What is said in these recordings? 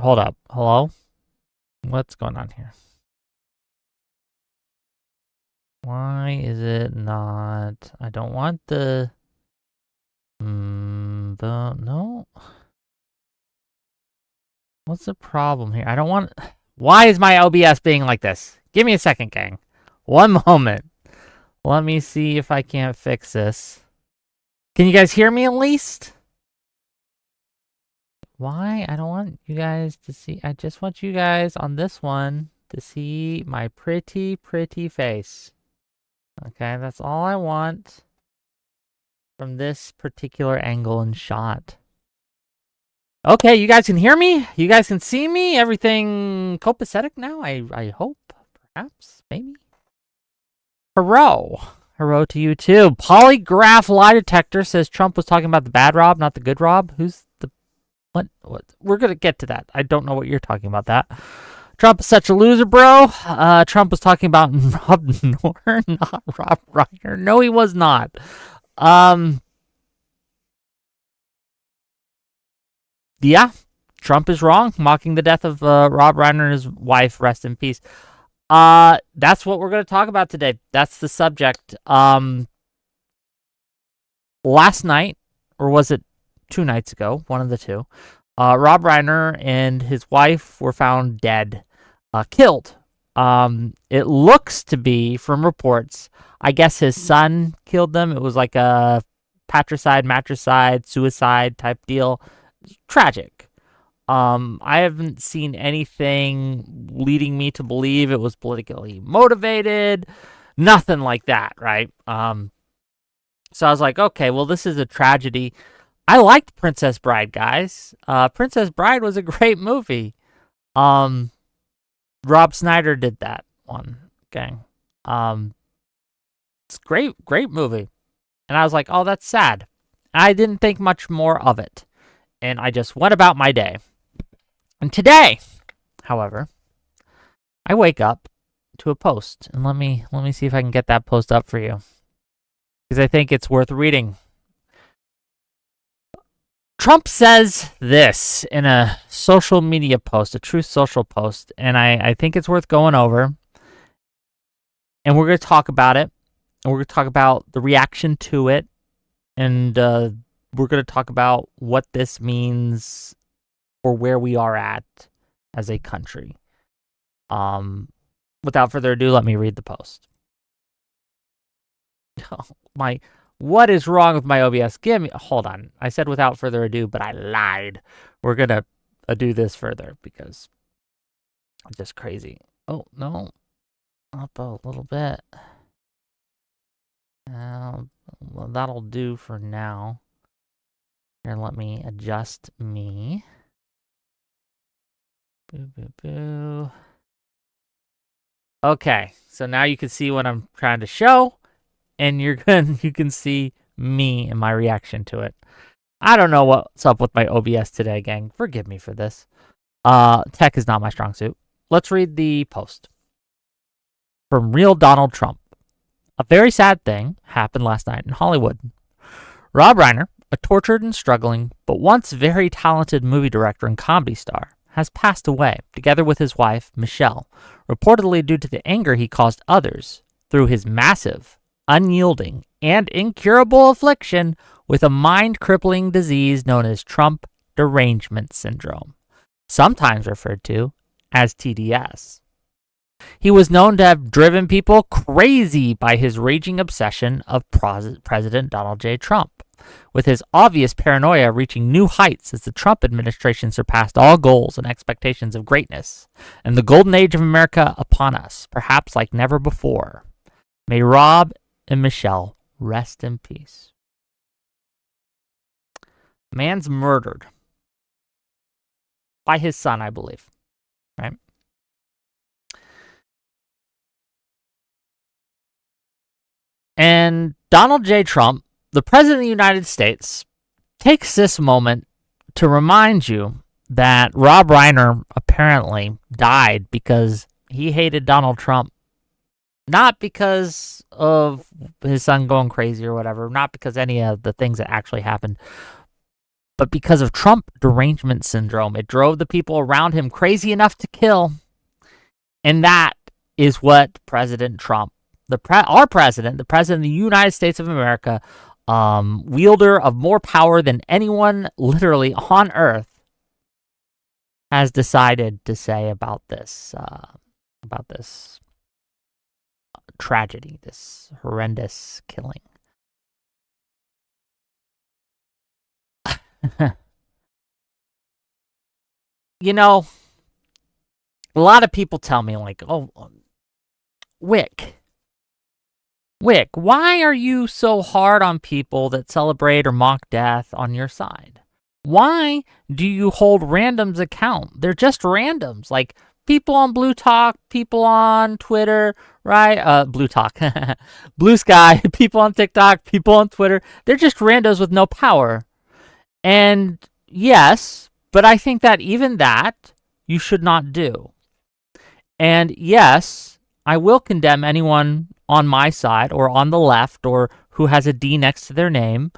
Hold up. Hello? What's going on here? Why is it not? I don't want the... no. What's the problem here? I don't want... Why is my OBS being like this? Give me a second, gang. One moment. Let me see if I can't fix this. Can you guys hear me at least? Why? I don't want you guys to see. I just want you guys on this one to see my pretty, pretty face. Okay, that's all I want from this particular angle and shot. Okay, you guys can hear me? You guys can see me? Everything copacetic now? I hope. Perhaps? Maybe? Hurrah. Hurrah to you too. Polygraph lie detector says Trump was talking about the bad Rob, not the good Rob. Who's the... What? We're going to get to that. I don't know what you're talking about that. Trump is such a loser, bro. Trump was talking about Rob Noor, not Rob Reiner. No, he was not. Yeah, Trump is wrong, mocking the death of Rob Reiner and his wife. Rest in peace. That's what we're going to talk about today. That's the subject. Last night, or was it 2 nights ago? One of the two. Rob Reiner and his wife were found dead, killed. It looks to be, from reports, I guess his son killed them. It was like a patricide, matricide, suicide type deal. Tragic. I haven't seen anything leading me to believe it was politically motivated. Nothing like that, right? So I was like, okay, well, this is a tragedy. I liked Princess Bride, guys. Princess Bride was a great movie. Rob Snyder did that one, gang. It's great movie. And I was like, oh, that's sad. I didn't think much more of it. And I just went about my day. And today, however, I wake up to a post. And let me see if I can get that post up for you, because I think it's worth reading. Trump says this in a social media post, a Truth Social post, and I think it's worth going over. And we're going to talk about it. And we're going to talk about the reaction to it. And we're going to talk about what this means for where we are at as a country. Without further ado, let me read the post. What is wrong with my OBS? Hold on. I said without further ado, but I lied. We're going to do this further because it's just crazy. Oh, no. Up a little bit. Well, that'll do for now. Here, let me adjust me. Boo. Okay, so now you can see what I'm trying to show, and you can see me and my reaction to it. I don't know what's up with my OBS today, gang. Forgive me for this. Tech is not my strong suit. Let's read the post. From Real Donald Trump. A very sad thing happened last night in Hollywood. Rob Reiner, a tortured and struggling, but once very talented movie director and comedy star, has passed away, together with his wife, Michelle, reportedly due to the anger he caused others through his massive, unyielding, and incurable affliction with a mind-crippling disease known as Trump derangement syndrome, sometimes referred to as TDS. He was known to have driven people crazy by his raging obsession of President Donald J. Trump, with his obvious paranoia reaching new heights as the Trump administration surpassed all goals and expectations of greatness, and the golden age of America upon us, perhaps like never before. May Rob and Michelle rest in peace. Man's murdered by his son, I believe, right? And Donald J. Trump, the President of the United States, takes this moment to remind you that Rob Reiner apparently died because he hated Donald Trump. Not because of his son going crazy or whatever, not because any of the things that actually happened, but because of Trump derangement syndrome, it drove the people around him crazy enough to kill. And that is what President Trump, our president, the president of the United States of America, wielder of more power than anyone literally on earth, has decided to say about this tragedy, this horrendous killing. You know, a lot of people tell me, like, oh, Wick, why are you so hard on people that celebrate or mock death on your side? Why do you hold randoms account? They're just randoms, like people on Blue Talk, people on Twitter, right? Blue Talk, Blue Sky, people on TikTok, people on Twitter. They're just randos with no power. And yes, but I think that even that you should not do. And yes, I will condemn anyone on my side or on the left or who has a D next to their name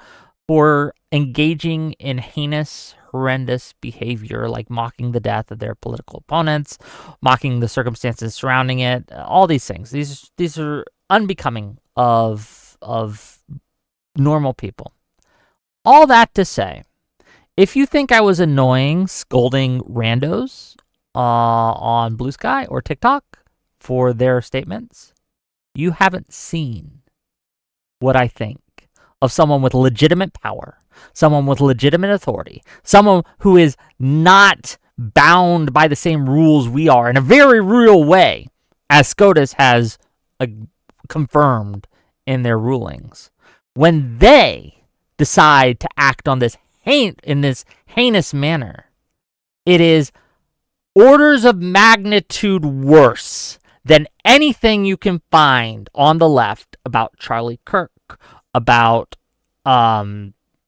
for engaging in heinous, horrendous behavior like mocking the death of their political opponents, mocking the circumstances surrounding it, all these things. These are unbecoming of normal people. All that to say, if you think I was annoying scolding randos on Blue Sky or TikTok for their statements, you haven't seen what I think of someone with legitimate power, someone with legitimate authority, someone who is not bound by the same rules we are in a very real way, as SCOTUS has confirmed in their rulings. When they decide to act on this in this heinous manner, it is orders of magnitude worse than anything you can find on the left about Charlie Kirk, about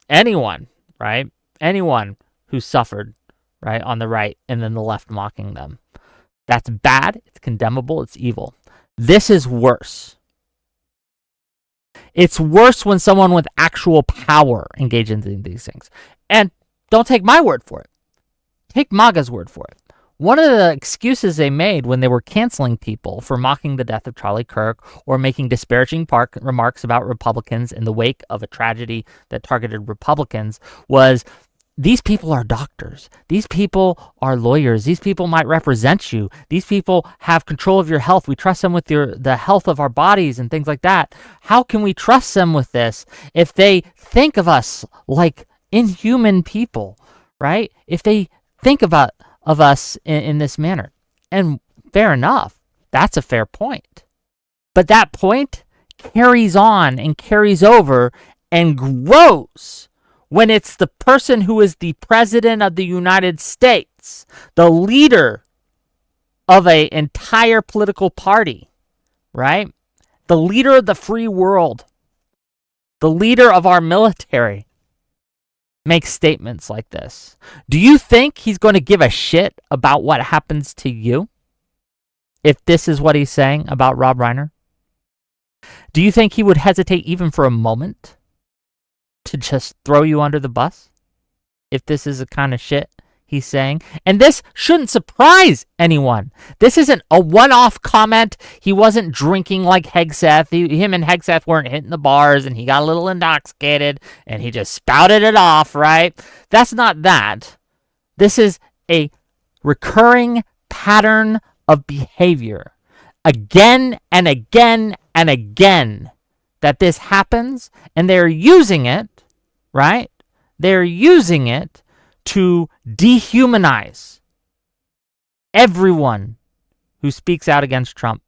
anyone, right? Anyone who suffered, right, on the right, and then the left mocking them. That's bad, it's condemnable, it's evil. This is worse. It's worse when someone with actual power engages in these things. And don't take my word for it. Take MAGA's word for it. One of the excuses they made when they were canceling people for mocking the death of Charlie Kirk or making disparaging remarks about Republicans in the wake of a tragedy that targeted Republicans was, these people are doctors. These people are lawyers. These people might represent you. These people have control of your health. We trust them with the health of our bodies and things like that. How can we trust them with this if they think of us like inhuman people, right? If they think of us in this manner. And fair enough. That's a fair point. But that point carries on and carries over and grows when it's the person who is the president of the United States, the leader of an entire political party, right? The leader of the free world, the leader of our military, makes statements like this. Do you think he's going to give a shit about what happens to you if this is what he's saying about Rob Reiner? Do you think he would hesitate even for a moment to just throw you under the bus if this is the kind of shit he's saying? And this shouldn't surprise anyone. This isn't a one-off comment. He wasn't drinking like Hegseth. Him and Hegseth weren't hitting the bars and he got a little intoxicated and he just spouted it off, right? That's not that. This is a recurring pattern of behavior. Again and again and again that this happens, and they're using it, right? They're using it to dehumanize everyone who speaks out against Trump.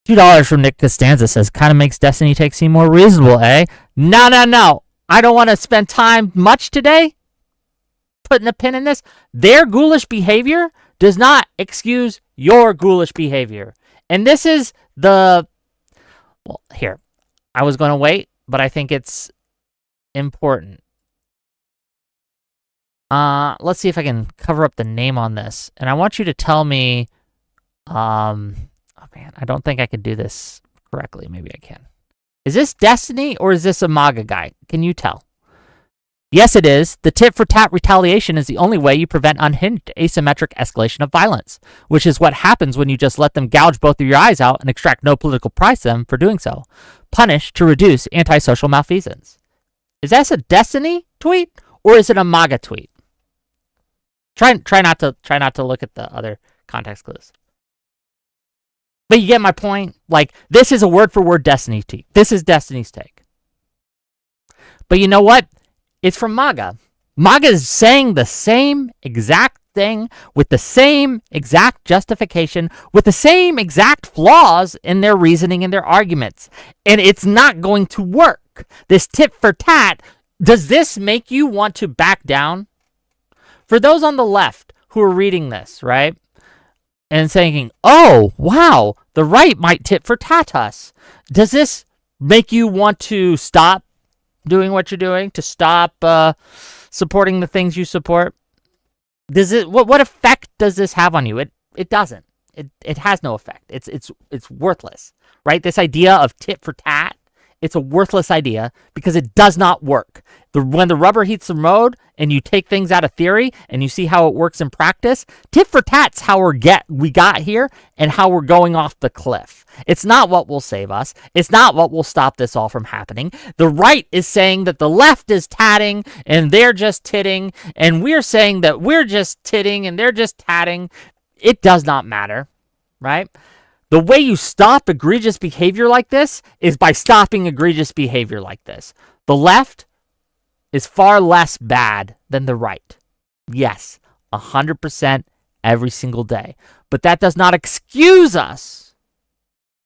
$2 from Nick Costanza says, kind of makes Destiny Take seem more reasonable, eh? No. I don't want to spend time much today putting a pin in this. Their ghoulish behavior does not excuse your ghoulish behavior. And this is here. I was going to wait, but I think it's important. Let's see if I can cover up the name on this. And I want you to tell me, oh man, I don't think I can do this correctly. Maybe I can. Is this Destiny or is this a MAGA guy? Can you tell? Yes, it is. The tit-for-tat retaliation is the only way you prevent unhinged, asymmetric escalation of violence, which is what happens when you just let them gouge both of your eyes out and extract no political price to them for doing so. Punish to reduce antisocial malfeasance. Is that a Destiny tweet or is it a MAGA tweet? Try not to look at the other context clues. But you get my point. Like, this is a word for word Destiny tweet. This is Destiny's take. But you know what? It's from MAGA. MAGA is saying the same exact thing with the same exact justification, with the same exact flaws in their reasoning and their arguments. And it's not going to work. This tit for tat, does this make you want to back down? For those on the left who are reading this, right, and thinking, oh, wow, the right might tit for tat us. Does this make you want to stop doing what you're doing, to stop supporting the things you support? Does it? What effect does this have on you? It doesn't. It has no effect. It's worthless, right? This idea of tit for tat, it's a worthless idea because it does not work. When the rubber hits the road and you take things out of theory and you see how it works in practice, tit for tat's how we got here and how we're going off the cliff. It's not what will save us. It's not what will stop this all from happening. The right is saying that the left is tatting and they're just titting, and we're saying that we're just titting and they're just tatting. It does not matter, right? The way you stop egregious behavior like this is by stopping egregious behavior like this. The left is far less bad than the right. Yes, 100% every single day. But that does not excuse us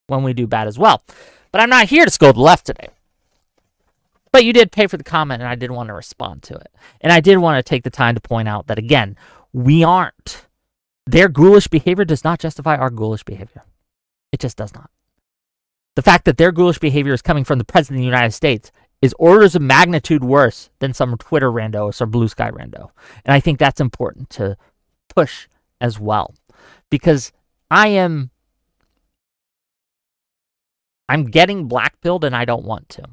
when we do bad as well. But I'm not here to scold the left today. But you did pay for the comment, and I did want to respond to it. And I did want to take the time to point out that, again, we aren't. Their ghoulish behavior does not justify our ghoulish behavior. It just does not. The fact that their ghoulish behavior is coming from the President of the United States is orders of magnitude worse than some Twitter rando or some Blue Sky rando. And I think that's important to push as well. Because I'm getting blackpilled and I don't want to.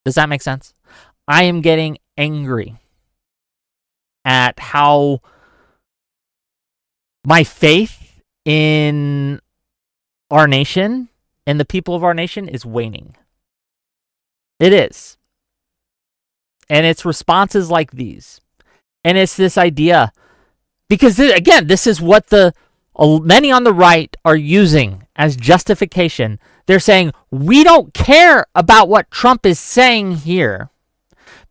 Does that make sense? I am getting angry at how my faith in our nation and the people of our nation is waning. It is. And it's responses like these. And it's this idea, because again, this is what many on the right are using as justification. They're saying, we don't care about what Trump is saying here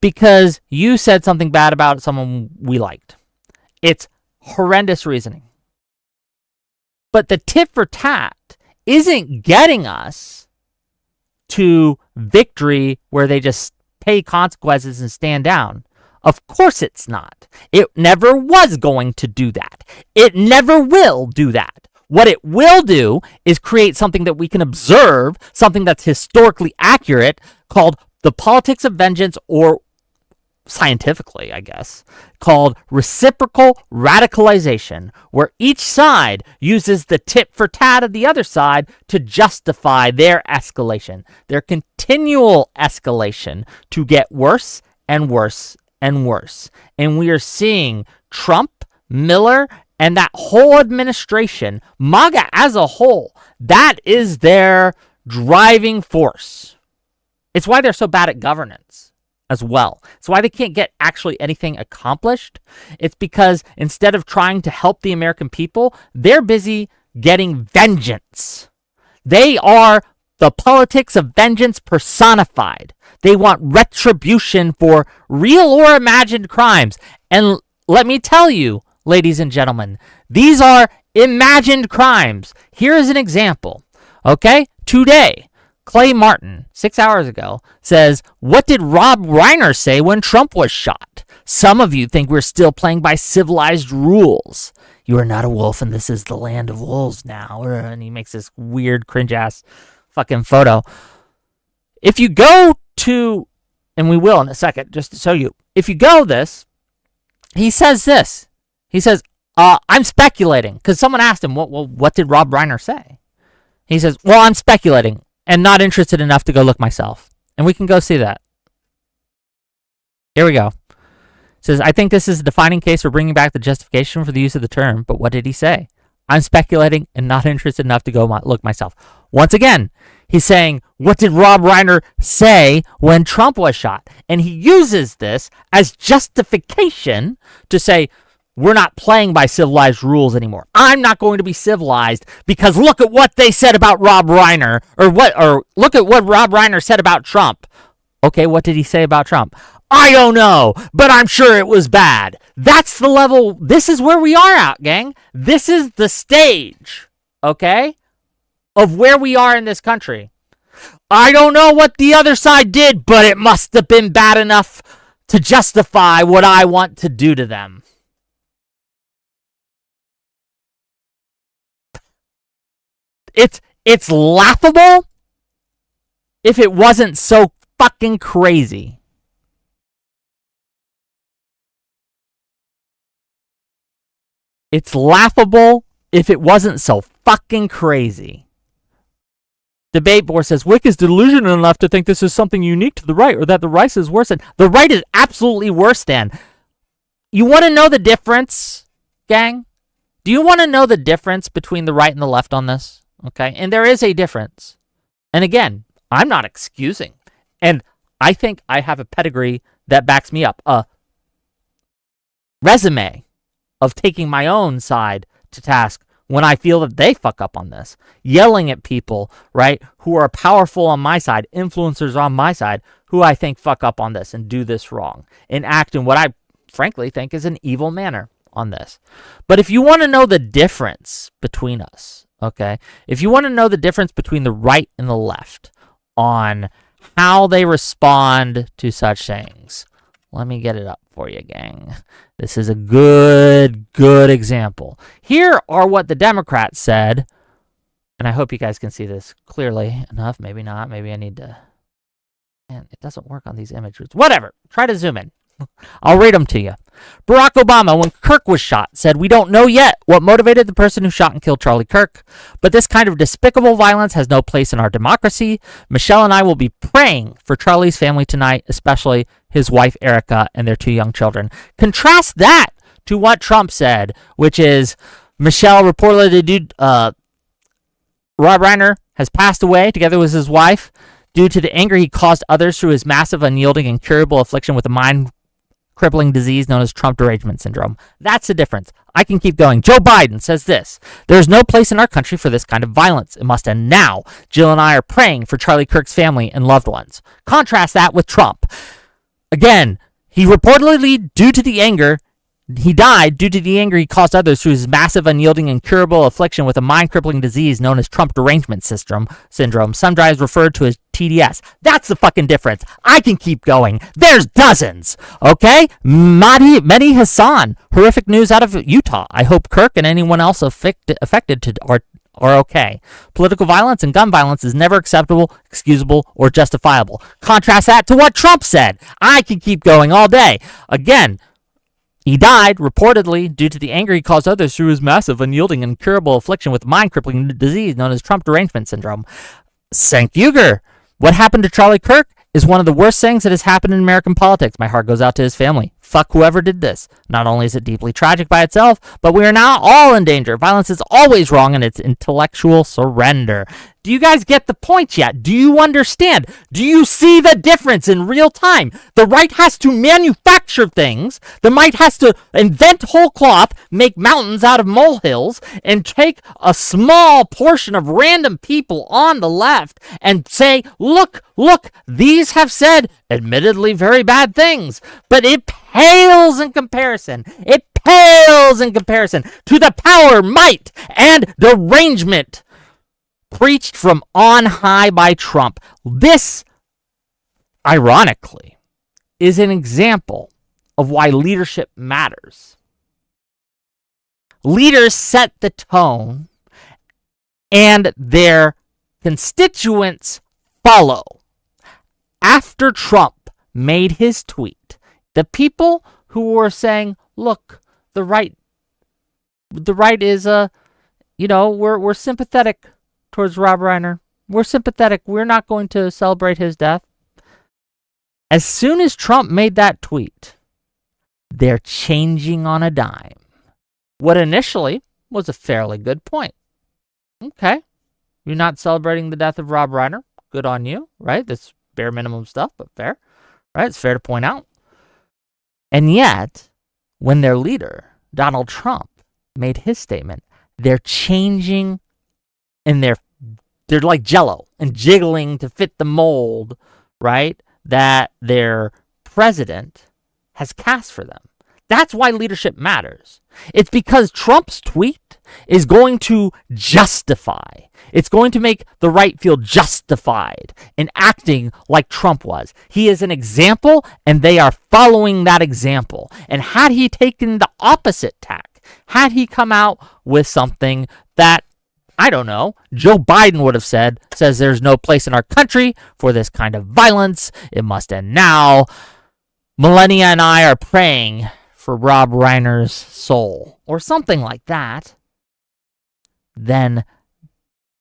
because you said something bad about someone we liked. It's horrendous reasoning. But the tit for tat isn't getting us to victory where they just pay consequences and stand down. Of course it's not. It never was going to do that. It never will do that. What it will do is create something that we can observe, something that's historically accurate, called the politics of vengeance, or scientifically, I guess, called reciprocal radicalization, where each side uses the tit for tat of the other side to justify their escalation, their continual escalation to get worse and worse and worse. And we are seeing Trump, Miller, and that whole administration, MAGA as a whole, that is their driving force. It's why they're so bad at governance as well. It's why they can't get actually anything accomplished. It's because instead of trying to help the American people, they're busy getting vengeance. They are the politics of vengeance personified. They want retribution for real or imagined crimes. And let me tell you, ladies and gentlemen, these are imagined crimes. Here is an example. Okay? Today, Clay Martin, 6 hours ago, says, what did Rob Reiner say when Trump was shot? Some of you think we're still playing by civilized rules. You are not a wolf and this is the land of wolves now. And he makes this weird cringe-ass fucking photo. If you go to, and we will in a second, just to show you. If you go this, he says this. He says, I'm speculating. Because someone asked him, what did Rob Reiner say? He says, well, I'm speculating and not interested enough to go look myself. And we can go see that. Here we go. It says, I think this is a defining case for bringing back the justification for the use of the term, but what did he say? I'm speculating and not interested enough to go look myself. Once again, he's saying, what did Rob Reiner say when Trump was shot? And he uses this as justification to say, we're not playing by civilized rules anymore. I'm not going to be civilized because look at what they said about Rob Reiner, or look at what Rob Reiner said about Trump. Okay, what did he say about Trump? I don't know, but I'm sure it was bad. That's the level. This is where we are at, gang. This is the stage, okay, of where we are in this country. I don't know what the other side did, but it must have been bad enough to justify what I want to do to them. It's laughable if it wasn't so fucking crazy. It's laughable if it wasn't so fucking crazy. Debate board says, Wick is delusional enough to think this is something unique to the right, or that the right is worse than. The right is absolutely worse than. You want to know the difference, gang? Do you want to know the difference between the right and the left on this? Okay, and there is a difference. And again, I'm not excusing. And I think I have a pedigree that backs me up. A resume of taking my own side to task when I feel that they fuck up on this. Yelling at people, right, who are powerful on my side, influencers on my side, who I think fuck up on this and do this wrong. And act in what I frankly think is an evil manner on this. But if you want to know the difference between us, okay, if you want to know the difference between the right and the left on how they respond to such things, let me get it up for you, gang. This is a good example. Here are what the Democrats said, and I hope you guys can see this clearly enough. Maybe not. Maybe I need to. Man, it doesn't work on these images. Whatever. Try to zoom in. I'll read them to you. Barack Obama, when Kirk was shot, said, "We don't know yet what motivated the person who shot and killed Charlie Kirk, but this kind of despicable violence has no place in our democracy. Michelle and I will be praying for Charlie's family tonight, especially his wife, Erica, and their 2 young children." Contrast that to what Trump said, which is, Michelle reportedly, Rob Reiner has passed away together with his wife due to the anger he caused others through his massive, unyielding, incurable affliction with a mind-crippling disease known as Trump derangement syndrome. That's the difference. I can keep going. Joe Biden says this: "There's no place in our country for this kind of violence. It must end now. Jill and I are praying for Charlie Kirk's family and loved ones." Contrast that with Trump. Again, he reportedly, due to the anger, he died due to the anger he caused others through his massive, unyielding, incurable affliction with a mind-crippling disease known as Trump derangement syndrome, sometimes referred to as TDS. That's the fucking difference. I can keep going. There's dozens. Okay? Mehdi Hassan. Horrific news out of Utah. I hope Kirk and anyone else affected are okay. Political violence and gun violence is never acceptable, excusable, or justifiable. Contrast that to what Trump said. I can keep going all day. Again, he died, reportedly, due to the anger he caused others through his massive, unyielding, incurable affliction with mind-crippling disease known as Trump derangement syndrome. Cenk Uygur. What happened to Charlie Kirk is one of the worst things that has happened in American politics. My heart goes out to his family. Fuck whoever did this. Not only is it deeply tragic by itself, but we are now all in danger. Violence is always wrong, and it's intellectual surrender. Do you guys get the point yet? Do you understand? Do you see the difference in real time? The right has to manufacture things. The right has to invent whole cloth, make mountains out of molehills, and take a small portion of random people on the left and say, look, these have said admittedly very bad things, but it pales in comparison. It pales in comparison to the power, might, and derangement preached from on high by Trump. This, ironically, is an example of why leadership matters. Leaders set the tone, and their constituents follow. After Trump made his tweet, the people who were saying, look, the right is, we're sympathetic towards Rob Reiner. We're sympathetic. We're not going to celebrate his death. As soon as Trump made that tweet, they're changing on a dime. What initially was a fairly good point. Okay, you're not celebrating the death of Rob Reiner. Good on you, right? That's bare minimum stuff, but fair, right? It's fair to point out. And yet, when their leader, Donald Trump, made his statement, they're changing and they're like Jell-O and jiggling to fit the mold, right, that their president has cast for them. That's why leadership matters. It's because Trump's tweet is going to justify. It's going to make the right feel justified in acting like Trump was. He is an example, and they are following that example. And had he taken the opposite tack, had he come out with something that, I don't know, Joe Biden would have says there's no place in our country for this kind of violence. It must end now. Melania and I are praying for Rob Reiner's soul, or something like that. Then,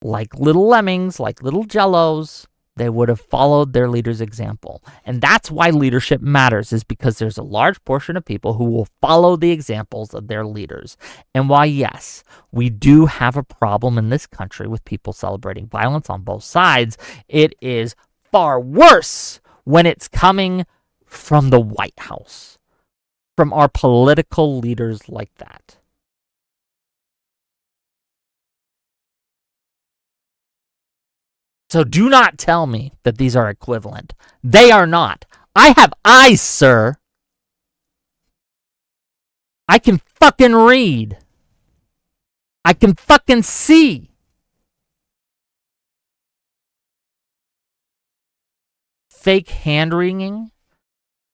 like little lemmings, like little Jellos, they would have followed their leader's example. And that's why leadership matters, is because there's a large portion of people who will follow the examples of their leaders. And why, yes, we do have a problem in this country with people celebrating violence on both sides. It is far worse when it's coming from the White House, from our political leaders like that. So do not tell me that these are equivalent. They are not. I have eyes, sir. I can fucking read. I can fucking see. Fake hand-wringing?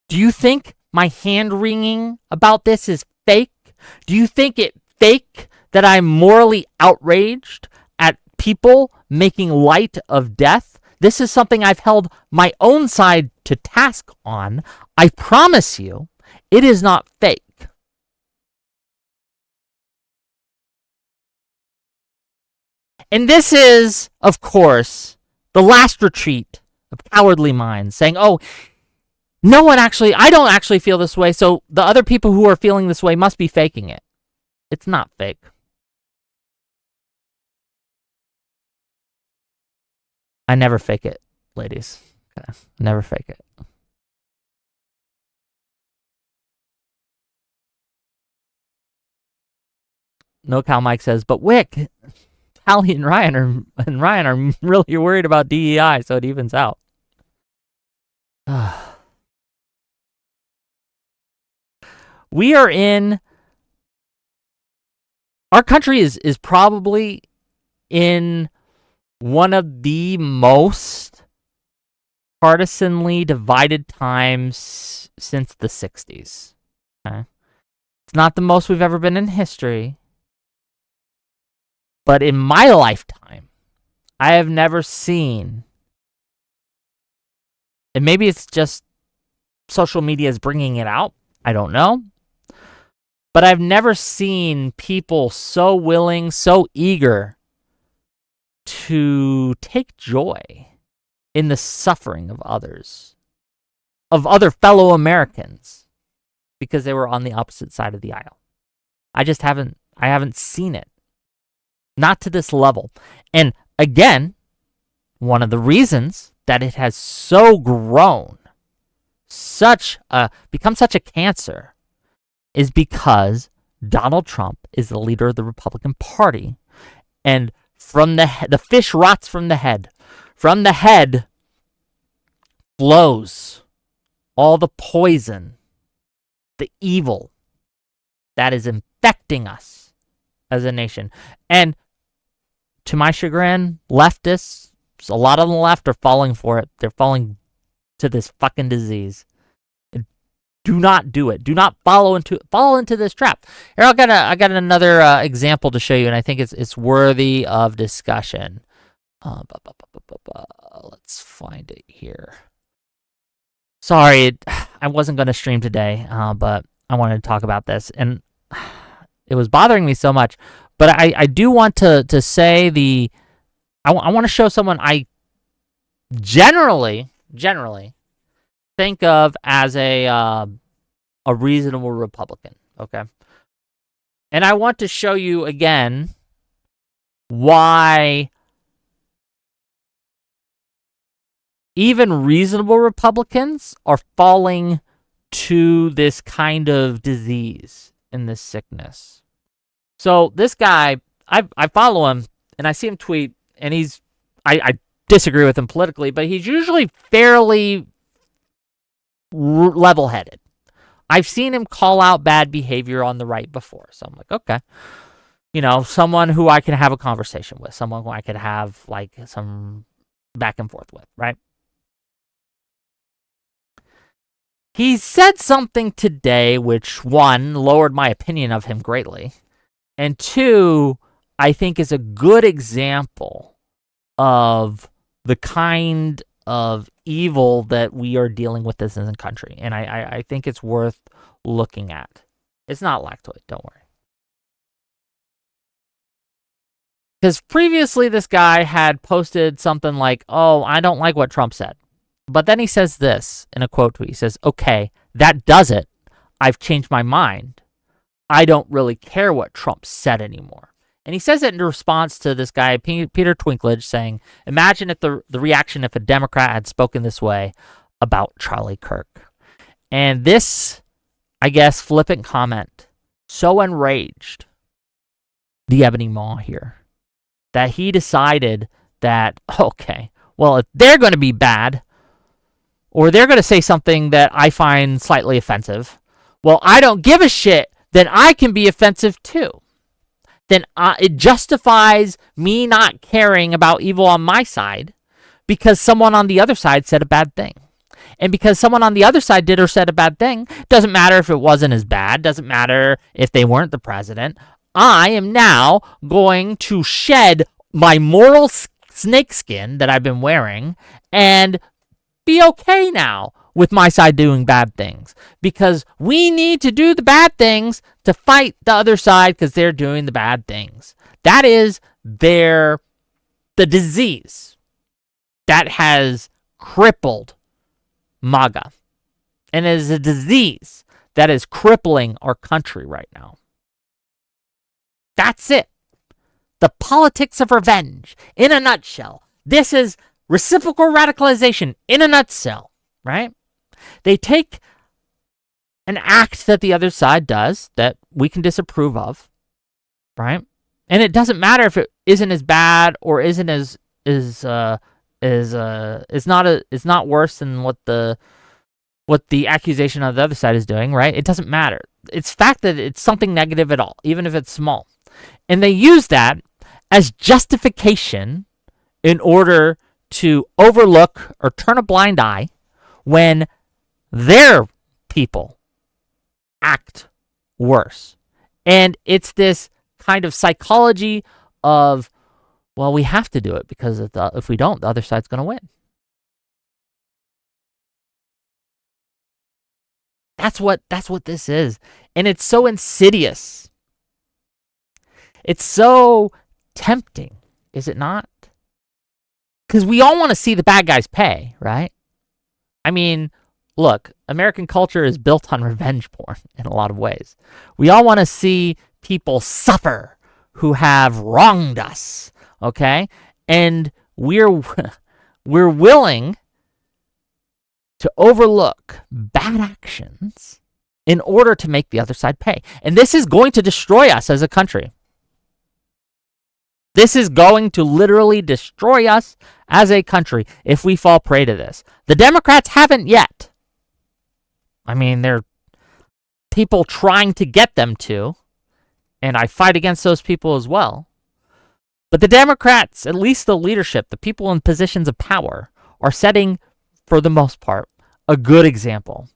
Do you think my hand-wringing about this is fake? Do you think it's fake that I'm morally outraged at people making light of death? This is something I've held my own side to task on. I promise you, it is not fake. And this is, of course, the last retreat of cowardly minds saying, oh, I don't actually feel this way, so the other people who are feeling this way must be faking it. It's not fake. I never fake it, ladies. Okay. Never fake it. No Cow Mike says, but Wick, Hallie and Ryan are really worried about DEI, so it evens out. We are in, our country is probably in one of the most partisanly divided times since the 60s. Okay? It's not the most we've ever been in history. But in my lifetime, I have never seen, and maybe it's just social media is bringing it out, I don't know. But I've never seen people so willing, so eager to take joy in the suffering of others, of other fellow Americans, because they were on the opposite side of the aisle. I haven't seen it. Not to this level. And again, one of the reasons that it has so grown, become such a cancer, is because Donald Trump is the leader of the Republican Party. And from the fish rots from the head. From the head flows all the poison, the evil that is infecting us as a nation. And to my chagrin, leftists, a lot of the left are falling for it. They're falling to this fucking disease. Do not do it. Do not fall into this trap. Here, I got another example to show you, and I think it's worthy of discussion. Let's find it here. Sorry, I wasn't going to stream today, but I wanted to talk about this, and it was bothering me so much. But I do want to say I want to show someone I generally think of as a reasonable Republican. Okay, and I want to show you again why even reasonable Republicans are falling to this kind of disease and this sickness. So this guy, I follow him and I see him tweet, and I disagree with him politically, but he's usually fairly level-headed. I've seen him call out bad behavior on the right before, so I'm like, okay. Someone who I can have a conversation with, someone who I could have like some back and forth with, right? He said something today which, one, lowered my opinion of him greatly, and two, I think is a good example of the kind of evil that we are dealing with this in the country. And I think it's worth looking at. It's not lactoid, don't worry. Because previously this guy had posted something like, oh, I don't like what Trump said. But then he says this in a quote tweet. He says, okay, that does it. I've changed my mind. I don't really care what Trump said anymore. And he says it in response to this guy, Peter Twinklage, saying, imagine if the reaction if a Democrat had spoken this way about Charlie Kirk. And this, I guess, flippant comment so enraged the Ebony Maw here that he decided that, okay, well, if they're going to be bad, or they're going to say something that I find slightly offensive, well, I don't give a shit, then I can be offensive too. Then it justifies me not caring about evil on my side because someone on the other side said a bad thing. And because someone on the other side did or said a bad thing, doesn't matter if it wasn't as bad, doesn't matter if they weren't the president. I am now going to shed my moral snakeskin that I've been wearing and be okay now with my side doing bad things, because we need to do the bad things to fight the other side because they're doing the bad things. That is the disease that has crippled MAGA, and it is a disease that is crippling our country right now. That's it. The politics of revenge in a nutshell. This is reciprocal radicalization in a nutshell, right? They take an act that the other side does that we can disapprove of, right? And it doesn't matter if it isn't as bad or isn't is not worse than what the accusation of the other side is doing, right? It doesn't matter. It's fact that it's something negative at all, even if it's small. And they use that as justification in order to overlook or turn a blind eye when their people act worse. And it's this kind of psychology of, well, we have to do it because if we don't, the other side's going to win. That's what this is. And it's so insidious. It's so tempting, is it not? Because we all want to see the bad guys pay, right? I mean, look, American culture is built on revenge porn in a lot of ways. We all want to see people suffer who have wronged us, okay? And we're willing to overlook bad actions in order to make the other side pay. And this is going to destroy us as a country. This is going to literally destroy us as a country if we fall prey to this. The Democrats haven't yet. I mean, there are people trying to get them to, and I fight against those people as well. But the Democrats, at least the leadership, the people in positions of power, are setting, for the most part, a good example.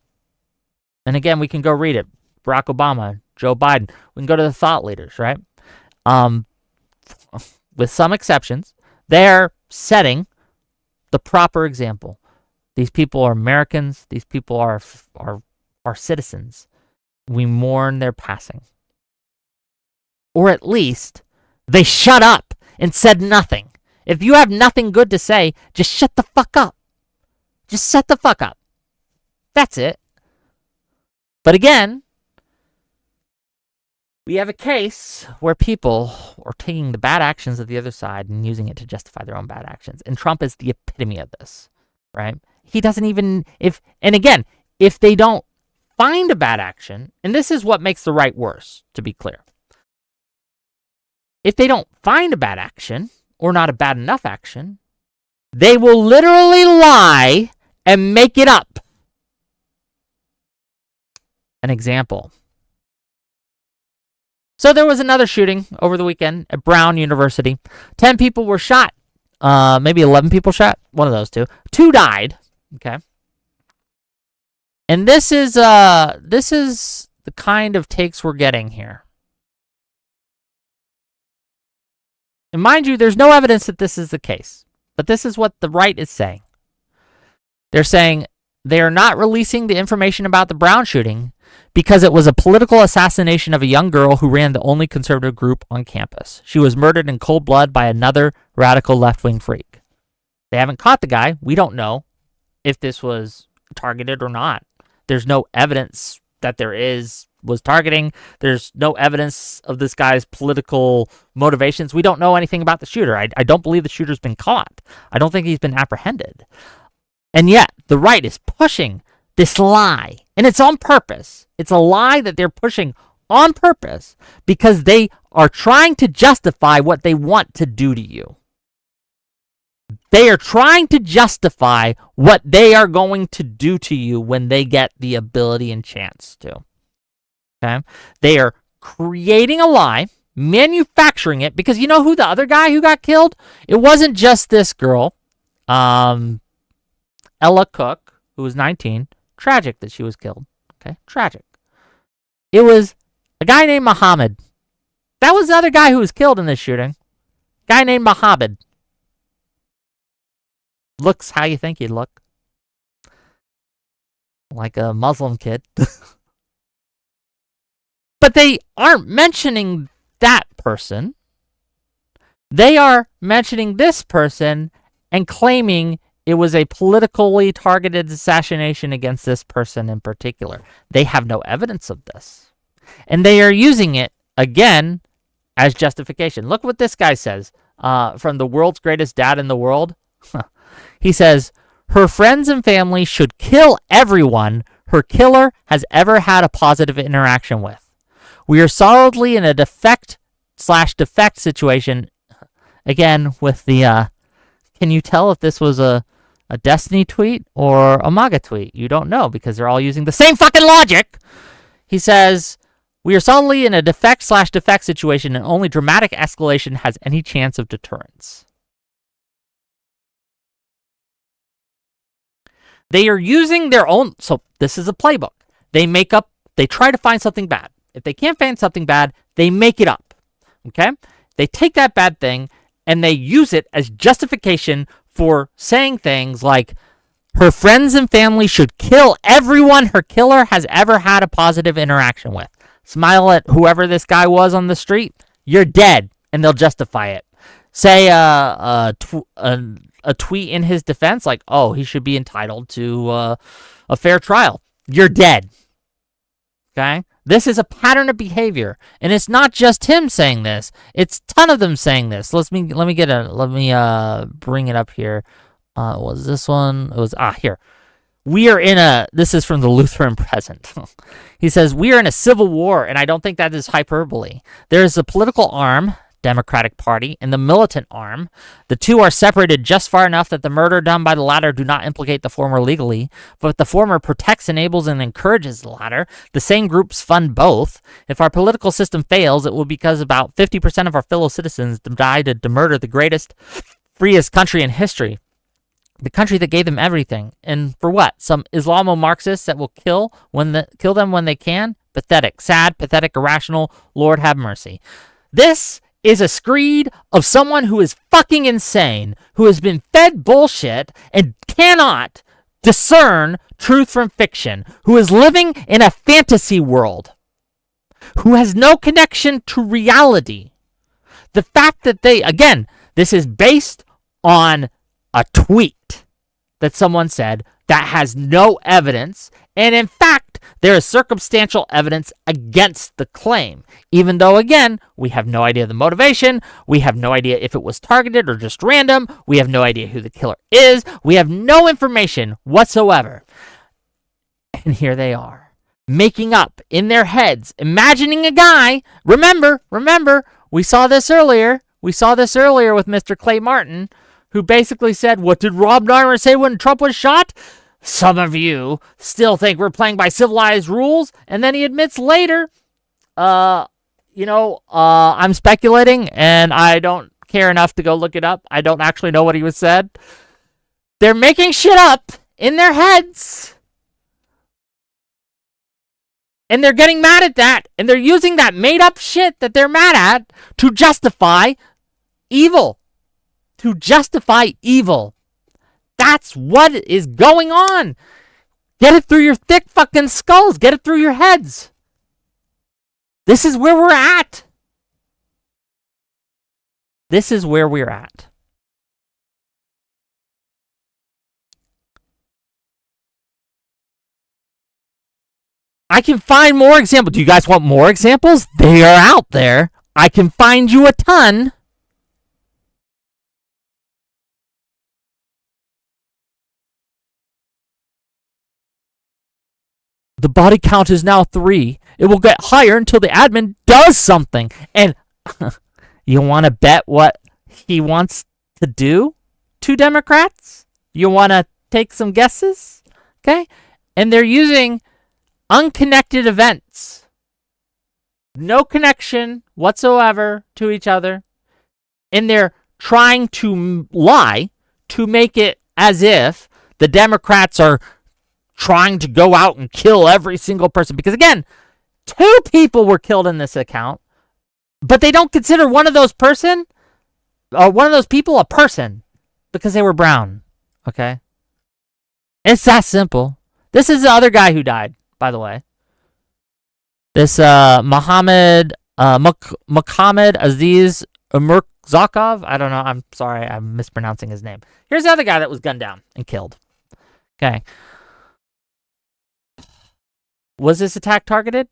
And again, we can go read it. Barack Obama, Joe Biden. We can go to the thought leaders, right? With some exceptions, they're setting the proper example. These people are Americans. These people are citizens. We mourn their passing. Or at least they shut up and said nothing. If you have nothing good to say, just shut the fuck up. Just shut the fuck up. That's it. But again, we have a case where people are taking the bad actions of the other side and using it to justify their own bad actions. And Trump is the epitome of this, right? He doesn't even, if they don't find a bad action, and this is what makes the right worse, to be clear. If they don't find a bad action, or not a bad enough action, they will literally lie and make it up. An example. So there was another shooting over the weekend at Brown University. 10 people were shot. Maybe 11 people shot. One of those two. 2 died. Okay. And this is the kind of takes we're getting here. And mind you, there's no evidence that this is the case. But this is what the right is saying. They're saying they are not releasing the information about the Brown shooting because it was a political assassination of a young girl who ran the only conservative group on campus. She was murdered in cold blood by another radical left-wing freak. They haven't caught the guy. We don't know if this was targeted or not. There's no evidence that was targeting. There's no evidence of this guy's political motivations. We don't know anything about the shooter. I don't believe the shooter's been caught. I don't think he's been apprehended. And yet, the right is pushing this lie. And it's on purpose. It's a lie that they're pushing on purpose because they are trying to justify what they want to do to you. They are trying to justify what they are going to do to you when they get the ability and chance to. Okay? They are creating a lie, manufacturing it, because you know who the other guy who got killed? It wasn't just this girl, Ella Cook, who was 19. Tragic that she was killed. Okay? Tragic. It was a guy named Muhammad. That was the other guy who was killed in this shooting. Guy named Muhammad. Looks how you think he'd look. Like a Muslim kid. But they aren't mentioning that person. They are mentioning this person and claiming it was a politically targeted assassination against this person in particular. They have no evidence of this. And they are using it, again, as justification. Look what this guy says from the world's greatest dad in the world. He says, her friends and family should kill everyone her killer has ever had a positive interaction with. We are solidly in a defect/defect situation. Again, with the, can you tell if this was a Destiny tweet or a MAGA tweet? You don't know because they're all using the same fucking logic. He says, we are solidly in a defect/defect situation and only dramatic escalation has any chance of deterrence. They are using their own, so this is a playbook. They try to find something bad. If they can't find something bad, they make it up. Okay? They take that bad thing and they use it as justification for saying things like, her friends and family should kill everyone her killer has ever had a positive interaction with. Smile at whoever this guy was on the street. You're dead. And they'll justify it. Say a tweet in his defense like, oh, he should be entitled to a fair trial. You're dead. Okay? This is a pattern of behavior. And it's not just him saying this. It's a ton of them saying this. Let me bring it up here. Was this one? It was, here. This is from the Lutheran Present. He says, we are in a civil war, and I don't think that is hyperbole. There is a political arm, Democratic Party, and the militant arm. The two are separated just far enough that the murder done by the latter do not implicate the former legally, but the former protects, enables, and encourages the latter. The same groups fund both. If our political system fails, it will be because about 50% of our fellow citizens decided to murder the greatest, freest country in history. The country that gave them everything. And for what? Some Islamo-Marxists that will kill them when they can? Pathetic. Sad, pathetic, irrational. Lord have mercy. This is a screed of someone who is fucking insane, who has been fed bullshit and cannot discern truth from fiction, who is living in a fantasy world, who has no connection to reality. The fact that this is based on a tweet that someone said that has no evidence And in fact, there is circumstantial evidence against the claim, even though, again, we have no idea the motivation. We have no idea if it was targeted or just random. We have no idea who the killer is. We have no information whatsoever. And here they are, making up in their heads, imagining a guy. Remember, we saw this earlier. We saw this earlier with Mr. Clay Martin, who basically said, what did Rob Reiner say when Trump was shot? Some of you still think we're playing by civilized rules. And then he admits later, I'm speculating and I don't care enough to go look it up. I don't actually know what he was said. They're making shit up in their heads. And they're getting mad at that. And they're using that made up shit that they're mad at to justify evil. To justify evil. That's what is going on. Get it through your thick fucking skulls. Get it through your heads. This is where we're at. This is where we're at. I can find more examples. Do you guys want more examples? They are out there. I can find you a ton. The body count is now 3. It will get higher until the admin does something. And you want to bet what he wants to do to Democrats? You want to take some guesses? Okay? And they're using unconnected events. No connection whatsoever to each other. And they're trying to lie to make it as if the Democrats are trying to go out and kill every single person. Because again, 2 people were killed in this account, but they don't consider one of those people a person because they were brown. Okay? It's that simple. This is the other guy who died, by the way. This Mohammed Aziz Zakov. I don't know. I'm sorry. I'm mispronouncing his name. Here's the other guy that was gunned down and killed. Okay. Was this attack targeted?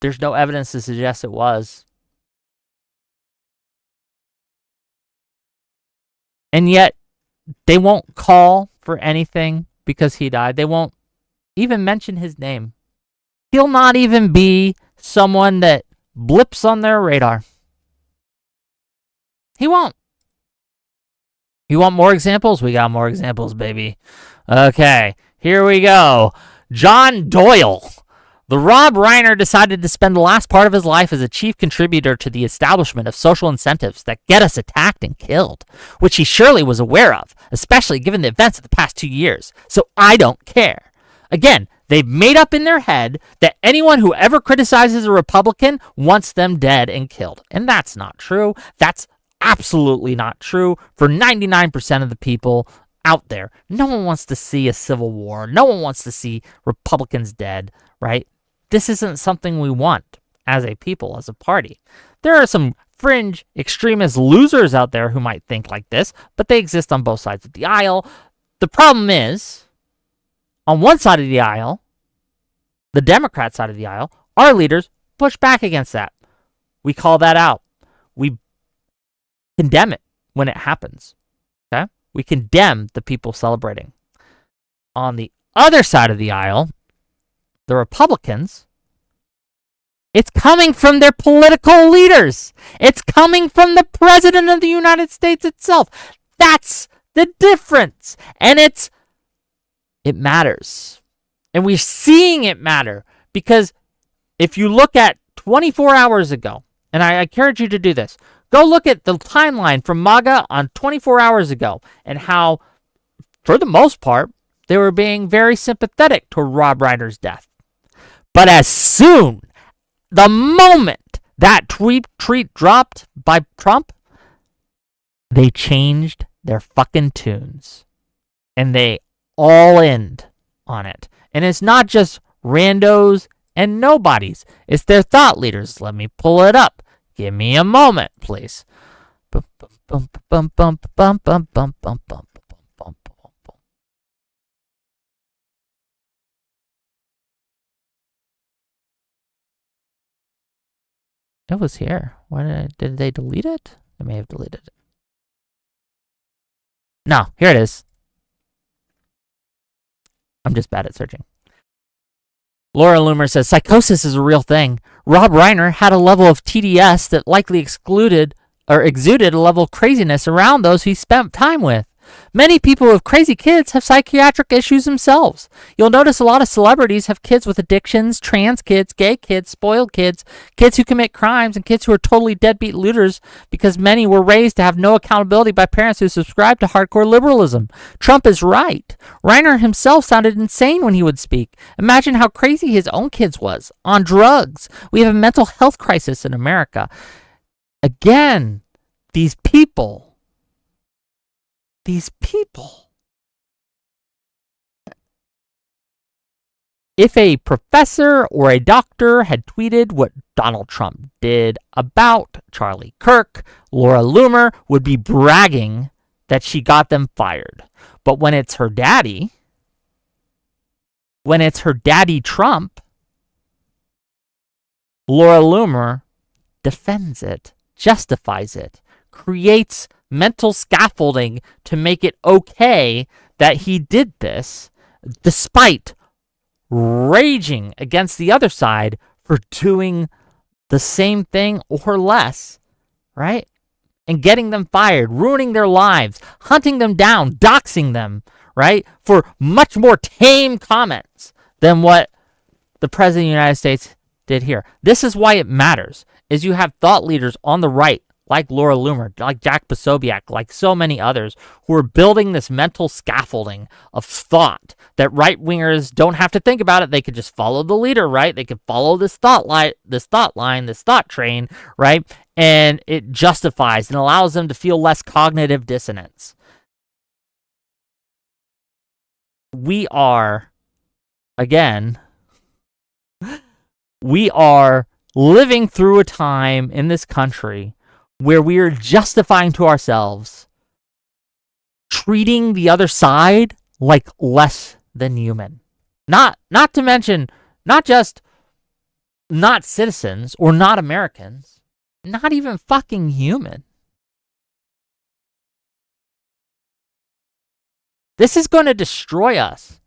There's no evidence to suggest it was. And yet, they won't call for anything because he died. They won't even mention his name. He'll not even be someone that blips on their radar. He won't. You want more examples? We got more examples, baby. Okay, here we go. John Doyle. The Rob Reiner decided to spend the last part of his life as a chief contributor to the establishment of social incentives that get us attacked and killed, which he surely was aware of, especially given the events of the past 2 years. So I don't care. Again, they've made up in their head that anyone who ever criticizes a Republican wants them dead and killed. And that's not true. That's absolutely not true for 99% of the people out there. No one wants to see a civil war. No one wants to see Republicans dead, right? This isn't something we want as a people, as a party. There are some fringe extremist losers out there who might think like this, but they exist on both sides of the aisle. The problem is, on one side of the aisle, the Democrat side of the aisle, our leaders push back against that. We call that out. We condemn it when it happens. Okay? We condemn the people celebrating. On the other side of the aisle, the Republicans, it's coming from their political leaders. It's coming from the President of the United States itself. That's the difference. And it matters. And we're seeing it matter because if you look at 24 hours ago, and I encourage you to do this, go look at the timeline from MAGA on 24 hours ago and how, for the most part, they were being very sympathetic to Rob Reiner's death. But as soon, the moment that tweet dropped by Trump, they changed their fucking tunes. And they all end on it. And it's not just randos and nobodies. It's their thought leaders. Let me pull it up. Give me a moment, please. Bum, bum, bum, bum, bum, bum, bum, bum, bum. It was here. Did they delete it? They may have deleted it. No, here it is. I'm just bad at searching. Laura Loomer says, psychosis is a real thing. Rob Reiner had a level of TDS that likely exuded a level of craziness around those he spent time with. Many people with crazy kids have psychiatric issues themselves. You'll notice a lot of celebrities have kids with addictions, trans kids, gay kids, spoiled kids, kids who commit crimes, and kids who are totally deadbeat looters because many were raised to have no accountability by parents who subscribe to hardcore liberalism. Trump is right. Reiner himself sounded insane when he would speak. Imagine how crazy his own kids was. On drugs. We have a mental health crisis in America. Again, these people. If a professor or a doctor had tweeted what Donald Trump did about Charlie Kirk, Laura Loomer would be bragging that she got them fired. But when it's her daddy Trump, Laura Loomer defends it, justifies it, creates mental scaffolding to make it okay that he did this, despite raging against the other side for doing the same thing or less, right? And getting them fired, ruining their lives, hunting them down, doxing them, right? For much more tame comments than what the President of the United States did here. This is why it matters, is you have thought leaders on the right like Laura Loomer, like Jack Posobiec, like so many others, who are building this mental scaffolding of thought that right-wingers don't have to think about it. They could just follow the leader, right? They could follow this thought line, this thought train, right? And it justifies and allows them to feel less cognitive dissonance. We are living through a time in this country where we are justifying to ourselves treating the other side like less than human. Not to mention, not just not citizens or not Americans, not even fucking human. This is going to destroy us.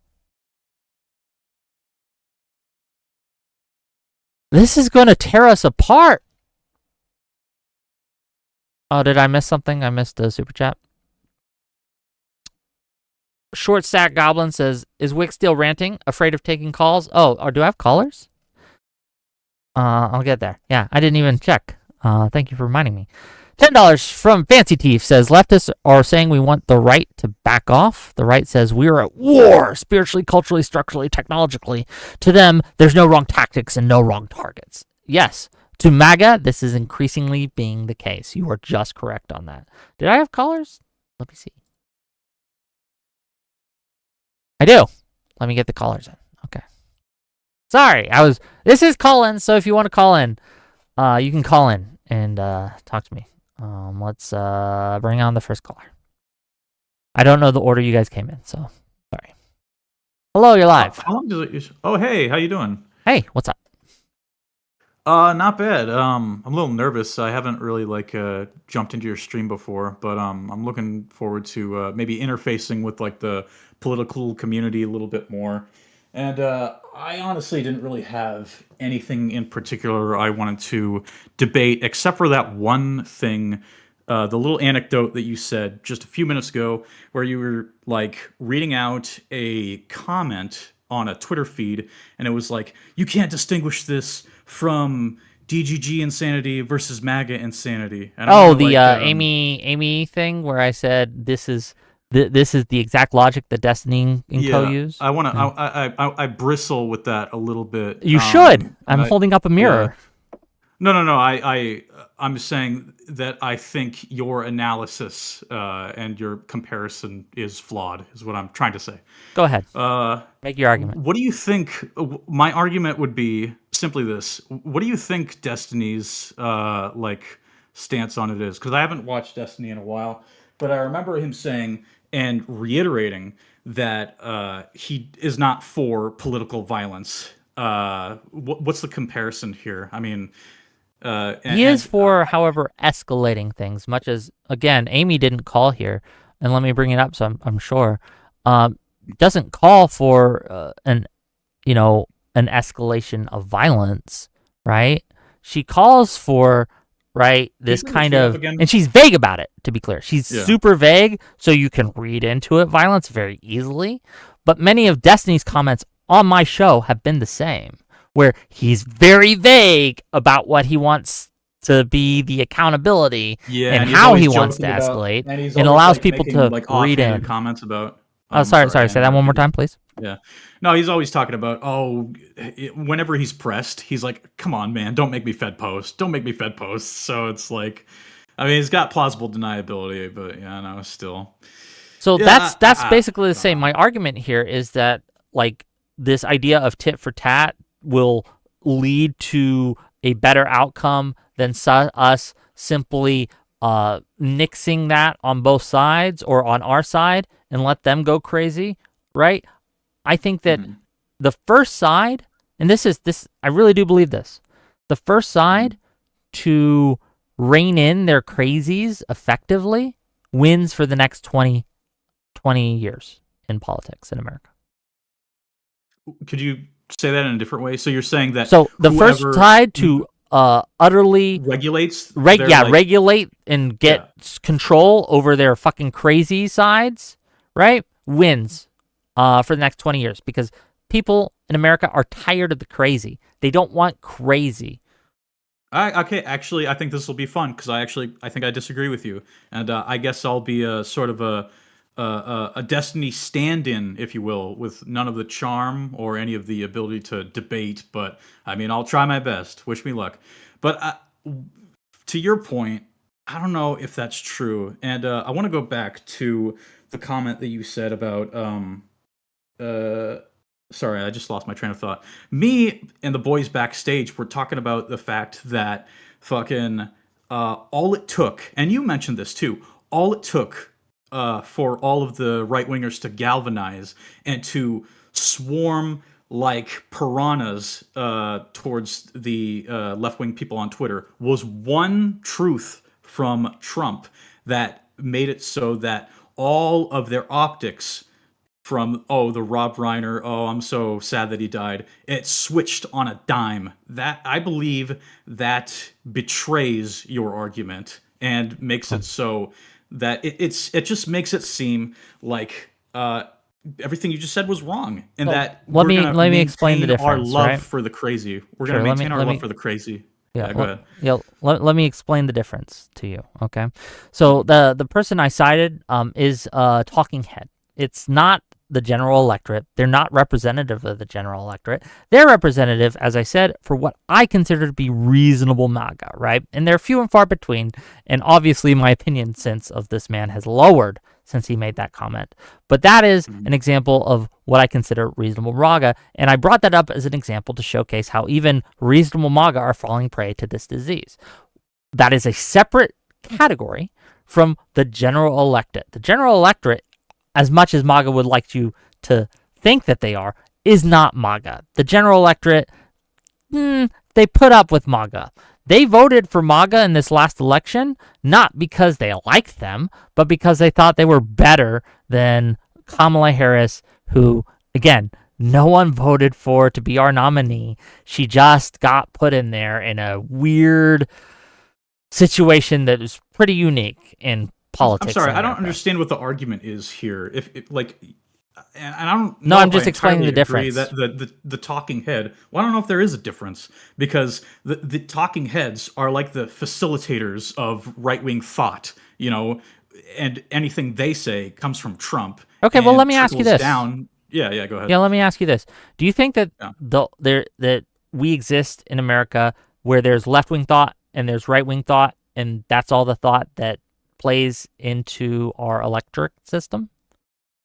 This is going to tear us apart. Oh, did I miss something? I missed a super chat. Short Stack Goblin says, is Wick still ranting? Afraid of taking calls? Oh, or do I have callers? I'll get there. Yeah, I didn't even check. Thank you for reminding me. $10 from Fancy Teeth says, leftists are saying we want the right to back off. The right says we are at war, spiritually, culturally, structurally, technologically. To them, there's no wrong tactics and no wrong targets. Yes. To MAGA, this is increasingly being the case. You are just correct on that. Did I have callers? Let me see. I do. Let me get the callers in. Okay. Sorry, this is call-in, so if you want to call in, you can call in and talk to me. Let's bring on the first caller. I don't know the order you guys came in, so sorry. Hello, you're live. How long does it usually... Oh, hey, how you doing? Hey, what's up? Not bad. I'm a little nervous. I haven't really jumped into your stream before, but I'm looking forward to maybe interfacing with the political community a little bit more. And I honestly didn't really have anything in particular I wanted to debate, except for that one thing, the little anecdote that you said just a few minutes ago, where you were reading out a comment on a Twitter feed, and it was you can't distinguish this from DGG insanity versus MAGA insanity. And Amy thing where I said this is the exact logic that Destiny and Co use. I bristle with that a little bit. You should. I'm holding up a mirror. Yeah. No. I'm saying that I think your analysis and your comparison is flawed, is what I'm trying to say. Go ahead. Make your argument. What do you think? My argument would be simply this. What do you think Destiny's stance on it is? Because I haven't watched Destiny in a while, but I remember him saying and reiterating that he is not for political violence. What's the comparison here? I mean, He is for, however, escalating things, much as, again, Amy didn't call here, and let me bring it up so I'm sure, doesn't call for an escalation of violence, right? She calls for, right, this kind of, and she's vague about it, to be clear. She's super vague, so you can read into it violence very easily. But many of Destiny's comments on my show have been the same, where he's very vague about what he wants to be the accountability and how he wants to escalate, and allows people to read in comments about. Oh, sorry. Say that one more time, please. Yeah. No, he's always talking about, whenever he's pressed, he's like, come on, man, don't make me Fed post. Don't make me Fed post. So it's like, I mean, he's got plausible deniability, but yeah, no, still. So that's basically the same. My argument here is that, like, this idea of tit for tat will lead to a better outcome than us simply nixing that on both sides or on our side and let them go crazy, right? I think that the first side, and this I really do believe this, the first side to rein in their crazies effectively wins for the next 20 years in politics in America. Could you say that in a different way? So you're saying that the first side to utterly regulate and get control over their fucking crazy sides, right, wins for the next 20 years, because people in America are tired of the crazy. They don't want crazy. Okay, actually, I think this will be fun, because I think I disagree with you, and I guess I'll be a sort of a Destiny stand-in, if you will, with none of the charm or any of the ability to debate. But I mean, I'll try my best. Wish me luck. But to your point, I don't know if that's true, and I want to go back to the comment that you said about. Sorry, I just lost my train of thought. Me and the boys backstage were talking about the fact that fucking all it took, and you mentioned this too, all it took for all of the right-wingers to galvanize and to swarm like piranhas towards the left-wing people on Twitter was one truth from Trump that made it so that all of their optics from, the Rob Reiner, I'm so sad that he died, it switched on a dime. That, I believe, that betrays your argument and makes it so that it just makes it seem like everything you just said was wrong, and that let me explain the difference. Our love right? for the crazy. We're going to maintain our love for the crazy. Yeah, go ahead. Yeah, let me explain the difference to you. Okay, so the person I cited is a talking head. It's not the general electorate. They're not representative of the general electorate. They're representative, as I said, for what I consider to be reasonable MAGA, right? And they're few and far between. And obviously, my opinion sense of this man has lowered since he made that comment. But that is an example of what I consider reasonable MAGA. And I brought that up as an example to showcase how even reasonable MAGA are falling prey to this disease. That is a separate category from the general electorate. The general electorate, as much as MAGA would like you to think that they are, is not MAGA. The general electorate, they put up with MAGA. They voted for MAGA in this last election, not because they liked them, but because they thought they were better than Kamala Harris, who, again, no one voted for to be our nominee. She just got put in there in a weird situation that is pretty unique in politics. I'm sorry, I don't understand what the argument is here. If and I don't. No, I'm just explaining the difference. That the talking head. Well, I don't know if there is a difference, because the talking heads are like the facilitators of right-wing thought, and anything they say comes from Trump. Okay, well, let me ask you this. Yeah, go ahead. Yeah, let me ask you this. Do you think that that we exist in America where there's left-wing thought and there's right-wing thought, and that's all the thought that plays into our electric system?